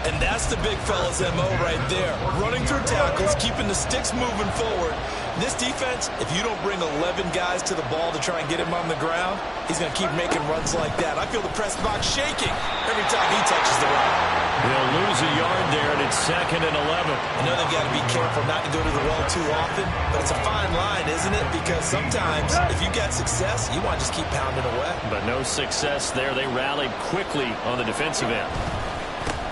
And that's the big fella's MO right there. Running through tackles, keeping the sticks moving forward. This defense, if you don't bring 11 guys to the ball to try and get him on the ground, he's going to keep making runs like that. I feel the press box shaking every time he touches the rock. They'll lose a yard there, and it's 2nd and 11. I know they've got to be careful not to go to the well too often, but it's a fine line, isn't it? Because sometimes, if you got success, you want to just keep pounding away. But no success there. They rallied quickly on the defensive end.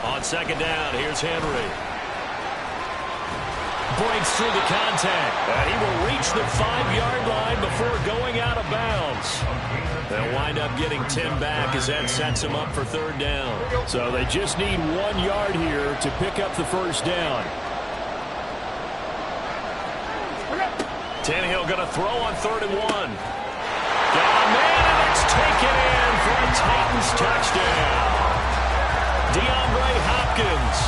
On 2nd down, here's Henry. Breaks through the contact. And he will reach the 5-yard line before going out of bounds. They'll wind up getting 10 back as that sets them up for 3rd down. So they just need 1 yard here to pick up the first down. Tannehill going to throw on 3rd and 1. Got a man, and it's taken in for a Titans touchdown. DeAndre Hopkins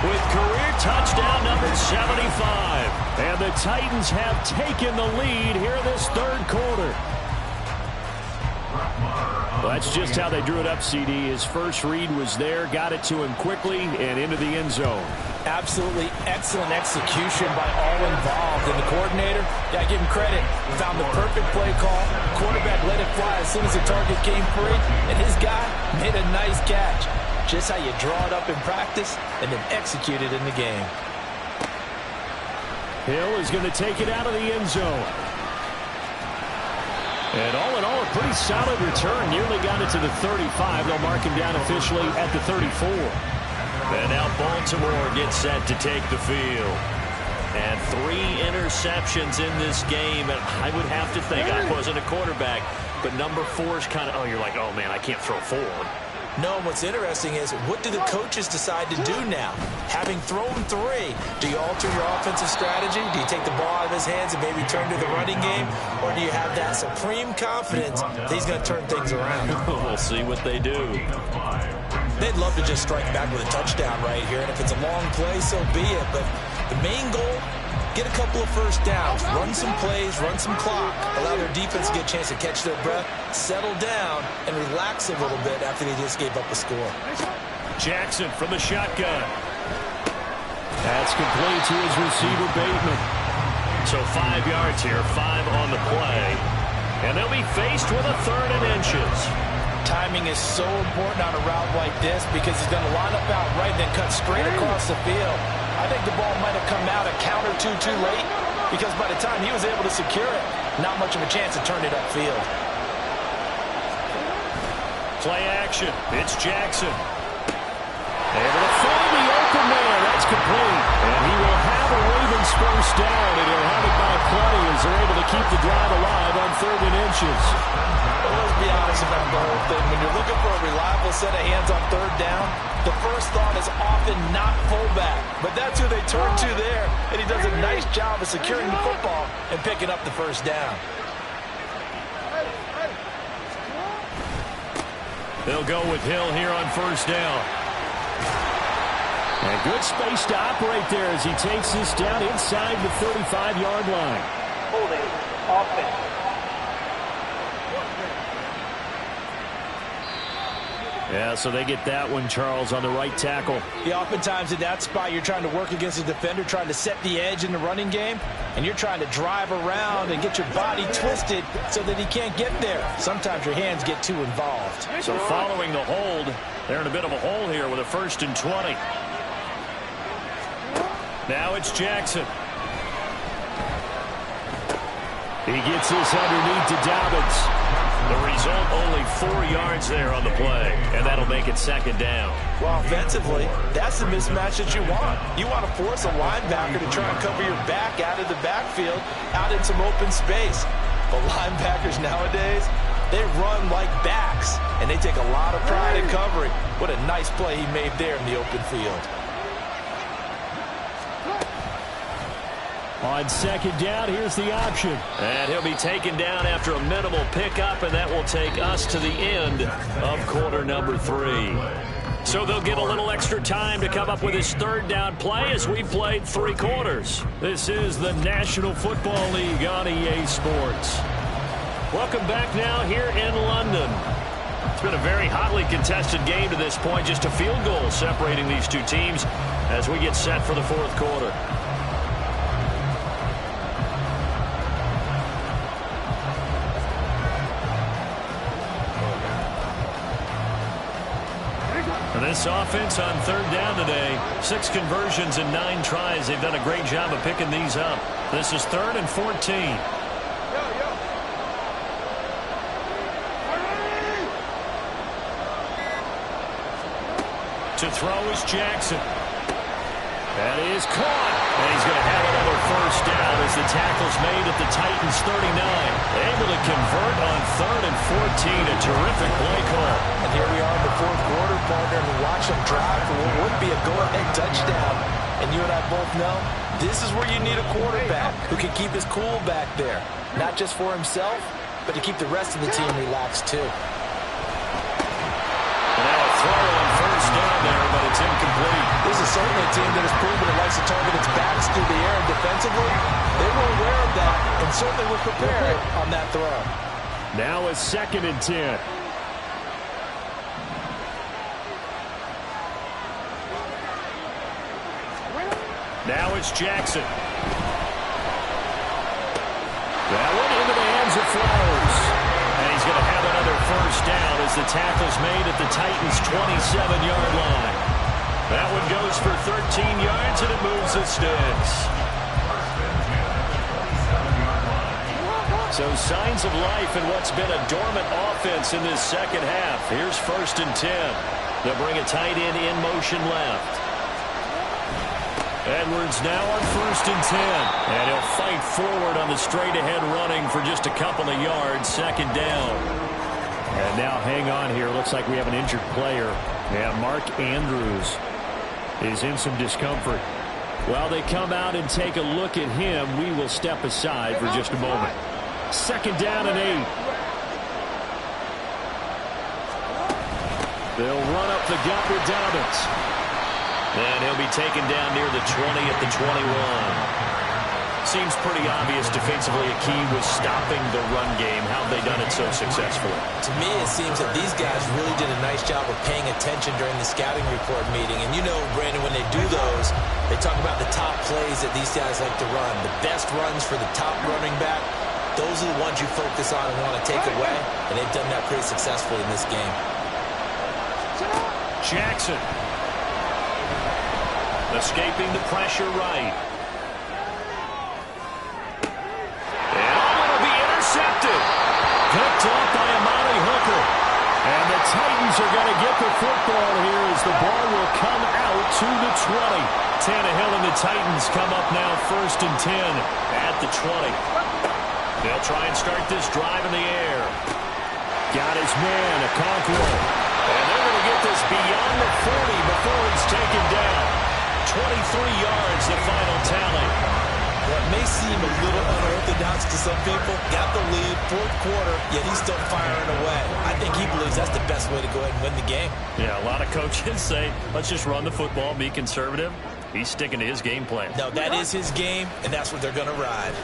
with career touchdown number 75. And the Titans have taken the lead here this 3rd quarter. Well, that's just how they drew it up, CD. His first read was there, got it to him quickly, and into the end zone. Absolutely excellent execution by all involved. And the coordinator, yeah, give him credit, found the perfect play call. Quarterback let it fly as soon as the target came free, and his guy made a nice catch. Just how you draw it up in practice and then execute it in the game. Hill is going to take it out of the end zone. And all in all, a pretty solid return. Nearly got it to the 35. They'll mark him down officially at the 34. And now Baltimore gets set to take the field. And 3 interceptions in this game. And I would have to think, I wasn't a quarterback, but number 4 is kind of, oh, you're like, oh, man, I can't throw 4. No, what's interesting is, what do the coaches decide to do now? Having thrown 3, do you alter your offensive strategy? Do you take the ball out of his hands and maybe turn to the running game? Or do you have that supreme confidence that he's going to turn things around? We'll see what they do. They'd love to just strike back with a touchdown right here, and if it's a long play, so be it. But the main goal, get a couple of first downs, run some plays, run some clock, allow their defense to get a chance to catch their breath, settle down, and relax a little bit after they just gave up a score. Jackson from the shotgun. That's complete to his receiver, Bateman. So 5 yards here, 5 on the play. And they'll be faced with a 3rd and inches. Timing is so important on a route like this because he's going to line up out right and then cut straight across the field. I think the ball might have come out a count or two too late because by the time he was able to secure it, not much of a chance to turn it upfield. Play action. It's Jackson. Able to find the open man. That's complete. And he will have a Ravens first down, and he'll have it by plenty as they're able to keep the drive alive on 3rd and inches. Well, let's be honest about the whole thing. When you're looking for a reliable set of hands on 3rd down, the first thought is often not fullback. But that's who they turn to there, and he does a nice job of securing the football and picking up the first down. They'll go with Hill here on first down. And good space to operate there as he takes this down inside the 35-yard line. Holding offense. Yeah, so they get that one, Charles, on the right tackle. Yeah, oftentimes in that spot, you're trying to work against a defender, trying to set the edge in the running game, and you're trying to drive around and get your body twisted so that he can't get there. Sometimes your hands get too involved. So following the hold, they're in a bit of a hole here with a 1st and 20. Now it's Jackson. He gets this underneath to Dobbins. The result, only 4 yards there on the play, and that'll make it 2nd down. Well, offensively, that's the mismatch that you want. You want to force a linebacker to try and cover your back out of the backfield, out in some open space. But linebackers nowadays, they run like backs, and they take a lot of pride in covering. What a nice play he made there in the open field. On 2nd down, here's the option. And he'll be taken down after a minimal pickup, and that will take us to the end of quarter number 3. So they'll get a little extra time to come up with his 3rd down play as we played 3 quarters. This is the National Football League on EA Sports. Welcome back now here in London. It's been a very hotly contested game to this point, just a field goal separating these 2 teams as we get set for the 4th quarter. This offense on 3rd down today, 6 conversions and 9 tries. They've done a great job of picking these up. This is 3rd and 14. To throw is Jackson. That is caught. And he's going to have another first down as the tackle's made at the Titans 39. Able to convert on 3rd and 14. A terrific play call. And here we are in the 4th quarter, partner, and watch them drive for what would be a go-ahead touchdown. And you and I both know this is where you need a quarterback who can keep his cool back there. Not just for himself, but to keep the rest of the team relaxed too. And now a throw on first down there, but it's incomplete. This is certainly a team that has proven it likes to target its backs through the air, and defensively, they were aware of that and certainly were prepared on that throw. Now a 2nd and 10. Chris Jackson. That one into the hands of Flowers. And he's going to have another first down as the tackle's made at the Titans' 27-yard line. That one goes for 13 yards, and it moves the sticks. So signs of life in what's been a dormant offense in this second half. Here's 1st and 10. They'll bring a tight end in motion left. Edwards now on 1st and 10. And he'll fight forward on the straight-ahead running for just a couple of yards. 2nd down. And now hang on here. Looks like we have an injured player. Yeah, Mark Andrews is in some discomfort. While they come out and take a look at him, we will step aside for just a moment. 2nd down and 8. They'll run up the gut with Dobbins. And he'll be taken down near the 20 at the 21. Seems pretty obvious defensively a key was stopping the run game. How have they done it so successfully? To me, it seems that these guys really did a nice job of paying attention during the scouting report meeting. And you know, Brandon, when they do those, they talk about the top plays that these guys like to run. The best runs for the top running back. Those are the ones you focus on and want to take away. And they've done that pretty successfully in this game. Jackson. Escaping the pressure right. And it'll be intercepted. Picked up by Amari Hooker. And the Titans are going to get the football here as the ball will come out to the 20. Tannehill and the Titans come up now 1st and 10 at the 20. They'll try and start this drive in the air. Got his man, Okonkwo. And they're going to get this beyond the 40 before he's taken down. 23 yards, the final tally. What may seem a little unorthodox to some people, got the lead, 4th quarter, yet he's still firing away. I think he believes that's the best way to go ahead and win the game. Yeah, a lot of coaches say, let's just run the football, be conservative. He's sticking to his game plan. No, that is his game, and that's what they're going to ride.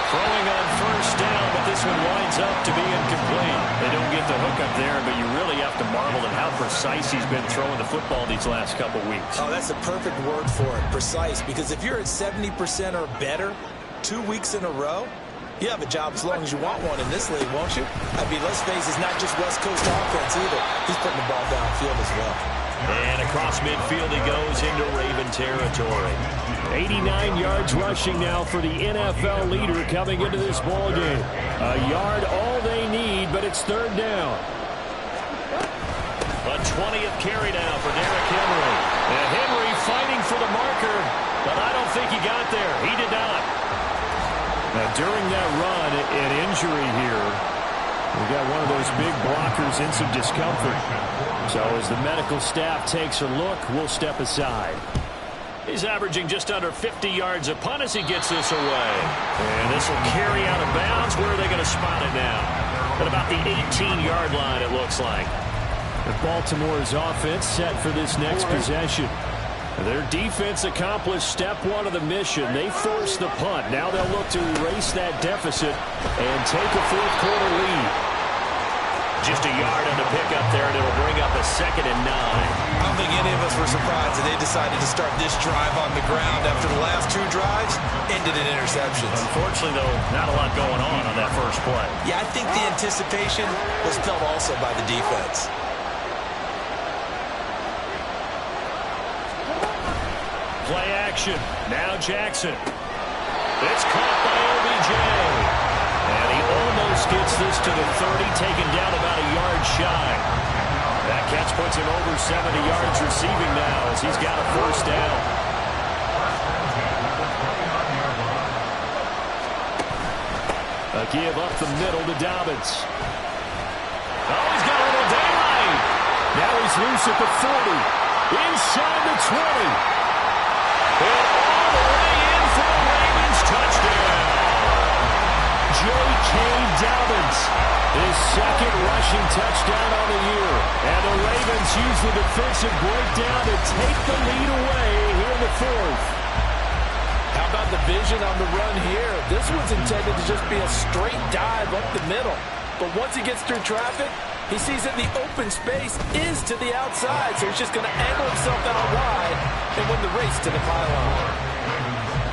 Throwing on 1st down, but this one winds up to be incomplete. They don't get the hook up there, but you really have to marvel at how precise he's been throwing the football these last couple weeks. Oh, that's a perfect word for it, precise, because if you're at 70% or better 2 weeks in a row, you have a job as long as you want one in this league, won't you? I mean, let's face it, it's not just West Coast offense either. He's putting the ball downfield as well. And across midfield he goes into Raven territory. 89 yards rushing now for the NFL leader coming into this ballgame. A yard all they need, but it's 3rd down. A 20th carry now for Derrick Henry. And Henry fighting for the marker, but I don't think he got there. He did not. Now, during that run, an injury here. We got one of those big blockers in some discomfort. So as the medical staff takes a look, we'll step aside. He's averaging just under 50 yards a punt as he gets this away. And this will carry out of bounds. Where are they going to spot it now? At about the 18-yard line, it looks like. The Baltimore's offense set for this next possession. Their defense accomplished step 1 of the mission. They forced the punt. Now they'll look to erase that deficit and take a 4th quarter lead. Just a yard on the pickup there, and it'll bring up a 2nd and 9. I don't think any of us were surprised that they decided to start this drive on the ground after the last 2 drives ended in interceptions. Unfortunately, though, not a lot going on that first play. Yeah, I think the anticipation was felt also by the defense. Play action. Now Jackson. It's caught by OBJ. And he almost gets this to the 30, taken down about a yard shy. That catch puts him over 70 yards receiving now as he's got a 1st down. A give up the middle to Dobbins. Oh, he's got a little daylight. Now he's loose at the 40. Inside the 20. And all the way in for the Ravens touchdown. J.K. Dobbins, his 2nd rushing touchdown on the year. And the Ravens use the defensive breakdown to take the lead away here in the 4th. How about the vision on the run here? This was intended to just be a straight dive up the middle. But once he gets through traffic, He sees that the open space is to the outside, so he's just going to angle himself out wide and win the race to the pylon.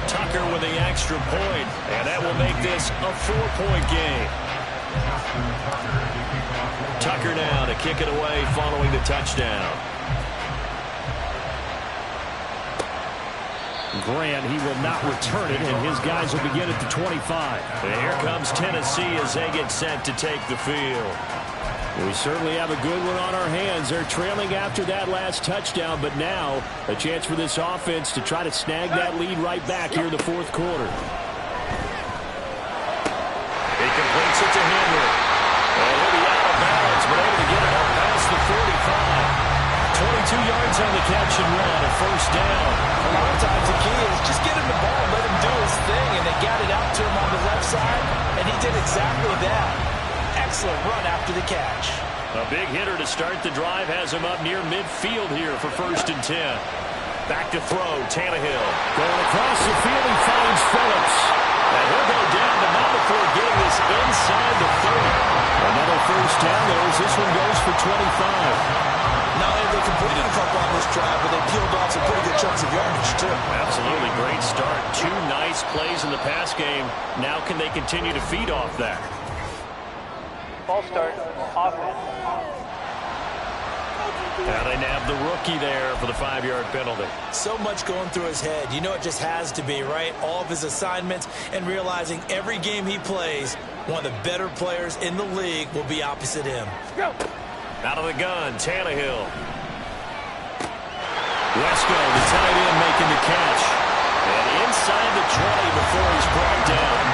Tucker with the extra point, and that will make this a 4-point game. Tucker now to kick it away following the touchdown. Grant, he will not return it, and his guys will begin at the 25. And here comes Tennessee as they get set to take the field. We certainly have a good one on our hands. They're trailing after that last touchdown, but now a chance for this offense to try to snag that lead right back here in the fourth quarter. He completes it to Henry. And he'll be out of bounds, but able to get it up past the 45. 22 yards on the catch and run, a first down. A lot of times the key is just get him the ball, let him do his thing, and they got it out to him on the left side, and he did exactly that. Excellent run after the catch. A big hitter to start the drive has him up near midfield here for 1st and 10. Back to throw, Tannehill. Going across the field, he finds Phillips. And he'll go down, but not before getting this inside the 30. Another first down there as this one goes for 25. Not only they completed a couple on this drive, but they peeled off some pretty good chunks of yardage, too. Absolutely great start. 2 nice plays in the pass game. Now can they continue to feed off that? False start, offense. Now they nab the rookie there for the 5-yard penalty. So much going through his head. You know it just has to be, right? All of his assignments and realizing every game he plays, one of the better players in the league will be opposite him. Go. Out of the gun, Tannehill. Wesco, the tight end, making the catch. And inside the 20 before he's brought down.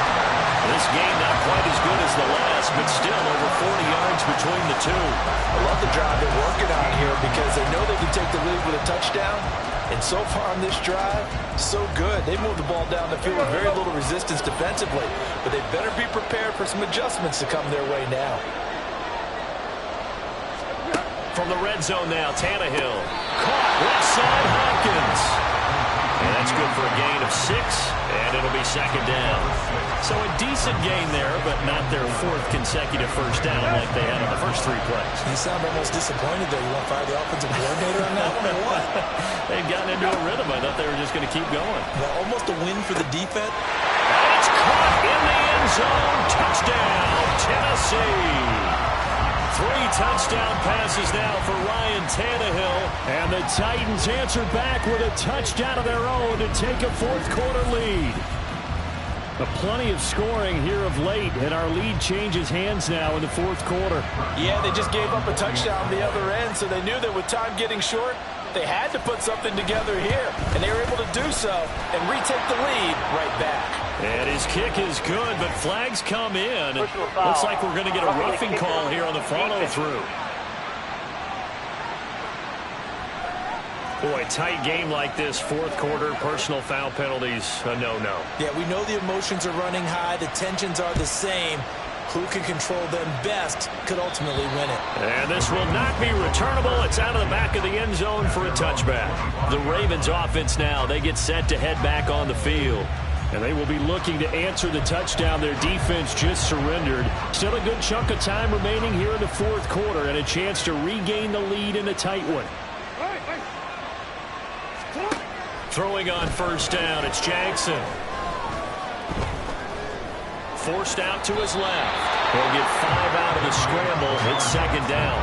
This game not quite as good as the last, but still over 40 yards between the two. I love the drive they're working on here because they know they can take the lead with a touchdown. And so far on this drive, so good. They moved the ball down the field with very little resistance defensively. But they better be prepared for some adjustments to come their way now. From the red zone now, Tannehill. Caught left side, Hopkins. And that's good for a gain of 6, and it'll be 2nd down. So a decent gain there, but not their 4th consecutive first down like they had on the first 3 plays. You sound almost disappointed there. You want to fire the offensive coordinator on that one or what? They've gotten into a rhythm. I thought they were just going to keep going. Well, almost a win for the defense. And it's caught in the end zone. Touchdown, Tennessee. 3 touchdown passes now for Ryan Tannehill. And the Titans answer back with a touchdown of their own to take a fourth quarter lead. Plenty of scoring here of late, and our lead changes hands now in the fourth quarter. Yeah, they just gave up a touchdown the other end, so they knew that with time getting short, they had to put something together here, and they were able to do so and retake the lead right back. And his kick is good, but flags come in. Looks like we're going to get a roughing call here on the follow-through. Boy, tight game like this, fourth quarter, personal foul penalties, a no-no. Yeah, we know the emotions are running high. The tensions are the same. Who can control them best could ultimately win it. And this will not be returnable. It's out of the back of the end zone for a touchback. The Ravens offense now, they get set to head back on the field. And they will be looking to answer the touchdown their defense just surrendered. Still a good chunk of time remaining here in the fourth quarter and a chance to regain the lead in a tight one. Throwing on first down, it's Jackson. Forced out to his left. He'll get 5 out of the scramble. It's second down.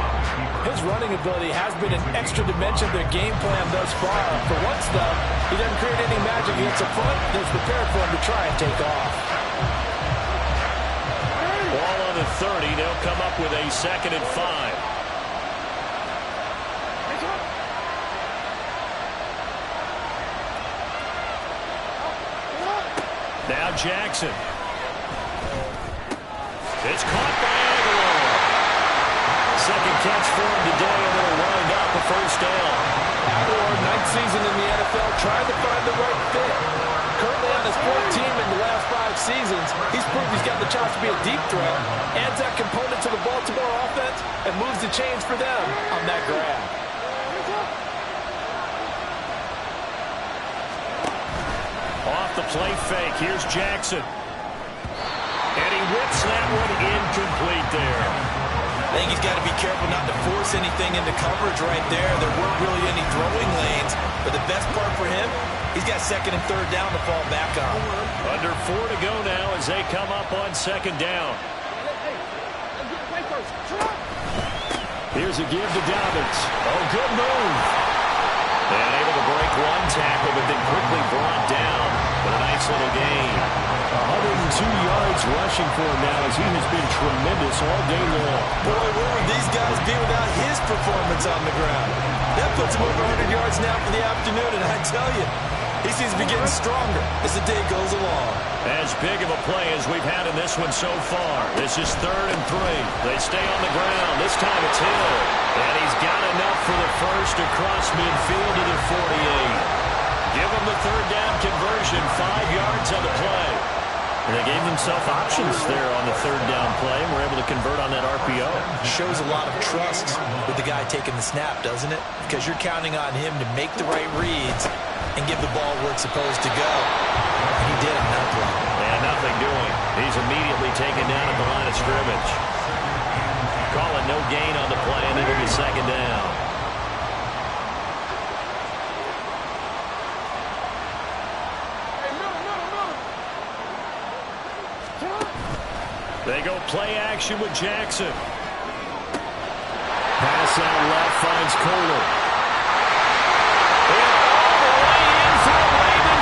His running ability has been an extra dimension of their game plan thus far. For once, though, he doesn't create any magic against the front. They're prepared for him to try and take off. Ball on the 30. They'll come up with a 2nd and 5. Now Jackson. It's caught by Aguilar. Second catch for him today, and it'll wind up a first down. Aguilar, 9th season in the NFL, trying to find the right fit. Currently on his 4th team in the last 5 seasons, he's proved he's got the chance to be a deep threat, adds that component to the Baltimore offense, and moves the chains for them on that grab. Off the play fake, here's Jackson. And he whips that one incomplete there. I think he's got to be careful not to force anything into coverage right there. There weren't really any throwing lanes, but the best part for him, he's got second and third down to fall back on. Under 4 to go now as they come up on second down. Here's a give to Dobbins. Oh, good move. And able to break one tackle, but then quickly brought down. But a nice little gain. 102 yards rushing for him now as he has been tremendous all day long. Boy, where would these guys be without his performance on the ground? That puts him over 100 yards now for the afternoon, and I tell you, he seems to be getting stronger as the day goes along. As big of a play as we've had in this one so far. This is 3rd and 3. They stay on the ground. This time it's Hill. And he's got enough for the first across midfield to the 48. Give him the 3rd down conversion. 5 yards on the play. And they gave themselves options there on the 3rd down play. And were able to convert on that RPO. Shows a lot of trust with the guy taking the snap, doesn't it? Because you're counting on him to make the right reads and give the ball where it's supposed to go. And he did on that play. And nothing doing. He's immediately taken down at the line of scrimmage. Call it no gain on the play, and it'll be second down. They go play action with Jackson. Pass out left finds Kohler.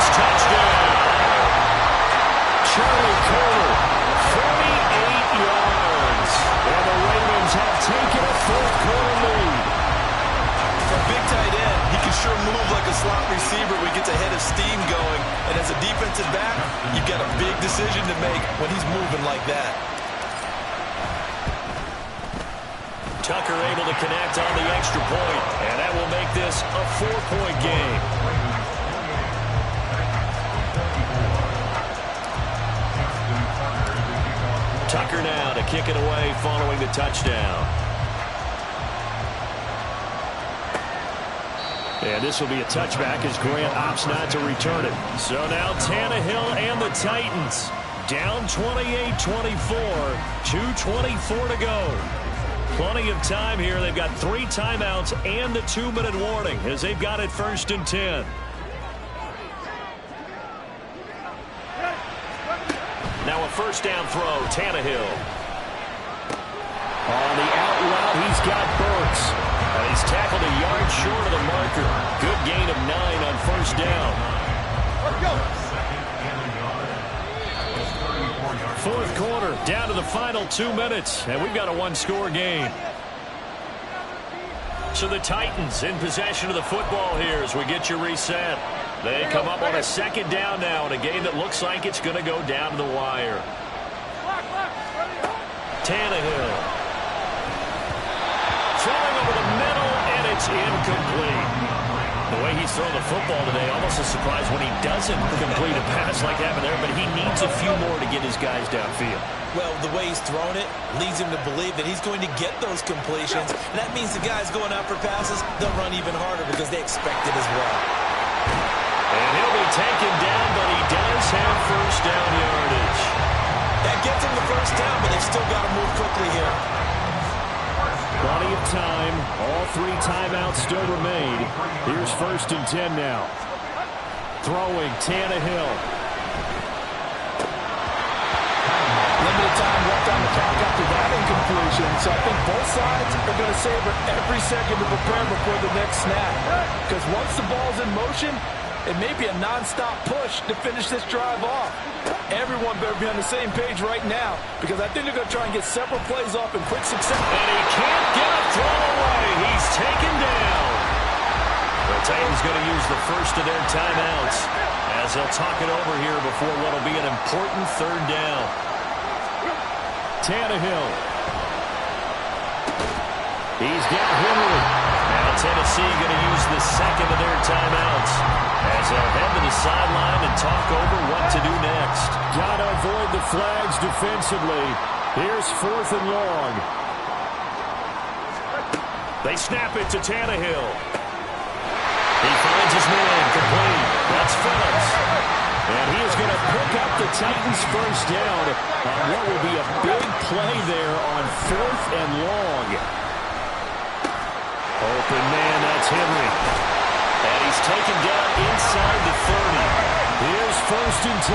Touchdown. Charlie Kohler, 48 yards. And the Ravens have taken a 4th quarter lead. For a big tight end, he can sure move like a slot receiver when he gets a head of steam going. And as a defensive back, you've got a big decision to make when he's moving like that. Tucker able to connect on the extra point. And that will make this a 4-point game. Tucker now to kick it away following the touchdown. And this will be a touchback as Grant opts not to return it. So now Tannehill and the Titans down 28-24, 2:24 to go. Plenty of time here. They've got 3 timeouts and the 2-minute warning as they've got it 1st and 10. Now a 1st down throw, Tannehill. On the out route, he's got Burks. And he's tackled a yard short of the marker. Good gain of 9 on 1st down. Let's go. 4th quarter, down to the final 2 minutes, and we've got a 1-score game. So the Titans in possession of the football here as we get you reset. They come up on a 2nd down now in a game that looks like it's going to go down to the wire. Tannehill. Throwing over the middle, and it's incomplete. The way he's thrown the football today, almost a surprise when he doesn't complete a pass like that there, but he needs a few more to get his guys downfield. Well, the way he's thrown it leads him to believe that he's going to get those completions. And that means the guys going out for passes, they'll run even harder because they expect it as well. And he'll be taken down, but he does have 1st down yardage. That gets him the 1st down, but they've still got to move quickly here. Plenty of time. All 3 timeouts still remain. Here's 1st and 10 now. Throwing, Tannehill. Limited time left on the clock after that incompletion. So I think both sides are going to savor every second to prepare before the next snap. Because once the ball's in motion, it may be a non-stop push to finish this drive off. Everyone better be on the same page right now because I think they're going to try and get several plays off in quick succession. And he can't get a throw away. He's taken down. The Titans going to use the first of their timeouts as they'll talk it over here before what will be an important 3rd down. Tannehill. He's got Henry. Now Tennessee going to use the 2nd of their timeouts as they'll head to the sideline and talk over what to do next. Got to avoid the flags defensively. Here's 4th and long. They snap it to Tannehill. He finds his man complete. That's Phillips. And he is going to pick up the Titans' first down on what will be a big play there on 4th and long. Open man, that's Henry. And he's taken down inside the 30. Here's 1st and 10.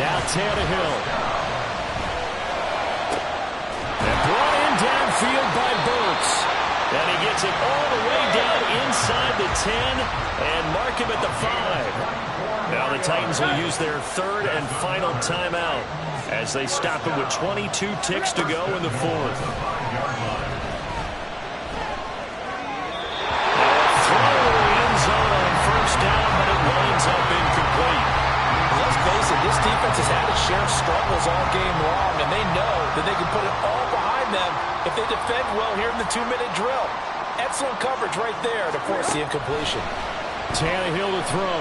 Now Tannehill. And brought in downfield by Burks. And he gets it all the way down inside the 10 and mark him at the 5. Now the Titans will use their 3rd and final timeout as they stop it with 22 ticks to go in the 4th. Throw to the end zone on 1st down, but it winds up incomplete. Let's face it, this defense has had its share of struggles all game long, and they know that they can put it all behind them if they defend well here in the 2-minute drill. Excellent coverage right there to force the incompletion. Tannehill to throw.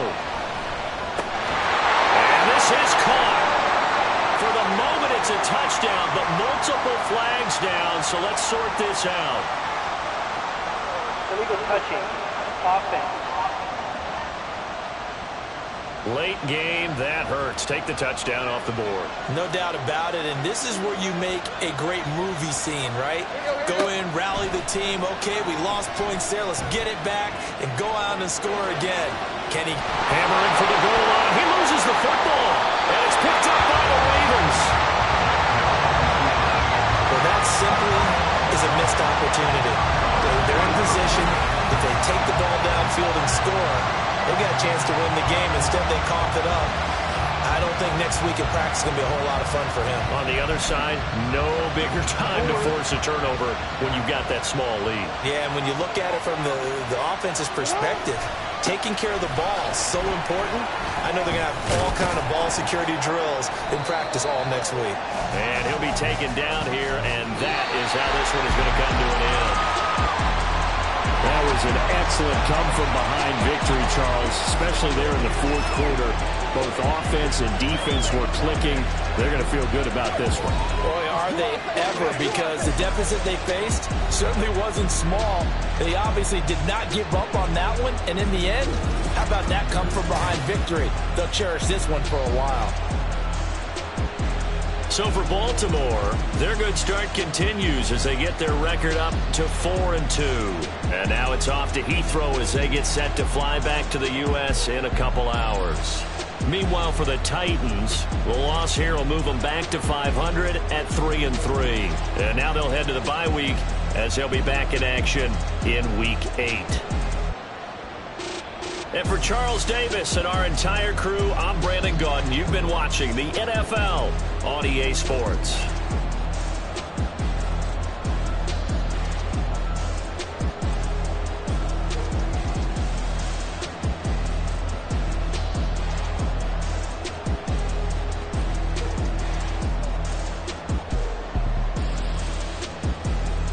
And this is caught. For the moment, it's a touchdown, but multiple flags down, so let's sort this out. Illegal touching. Offense. Late game, that hurts. Take the touchdown off the board. No doubt about it, and this is where you make a great movie scene, right? Go in, rally the team. Okay, we lost points there. Let's get it back and go out and score again. Can he hammer in for the goal line? He loses the football, and it's picked up by the Ravens. Well, that simply is a missed opportunity. They're in position. If they take the ball downfield and score, they got a chance to win the game. Instead, they cough it up. I don't think next week in practice is going to be a whole lot of fun for him. On the other side, no bigger time to force a turnover when you've got that small lead. Yeah, and when you look at it from the offense's perspective, taking care of the ball is so important. I know they're going to have all kind of ball security drills in practice all next week. And he'll be taken down here, and that is how this one is going to come to an end. That was an excellent come-from-behind victory, Charles, especially there in the 4th quarter. Both offense and defense were clicking. They're going to feel good about this one. Boy, are they ever, because the deficit they faced certainly wasn't small. They obviously did not give up on that one, and in the end, how about that come-from-behind victory? They'll cherish this one for a while. So for Baltimore, their good start continues as they get their record up to 4-2. And now it's off to Heathrow as they get set to fly back to the U.S. in a couple hours. Meanwhile, for the Titans, the loss here will move them back to 500 at 3-3. And now they'll head to the bye week as they'll be back in action in Week 8. And for Charles Davis and our entire crew, I'm Brandon Gaudin. You've been watching the NFL on EA Sports.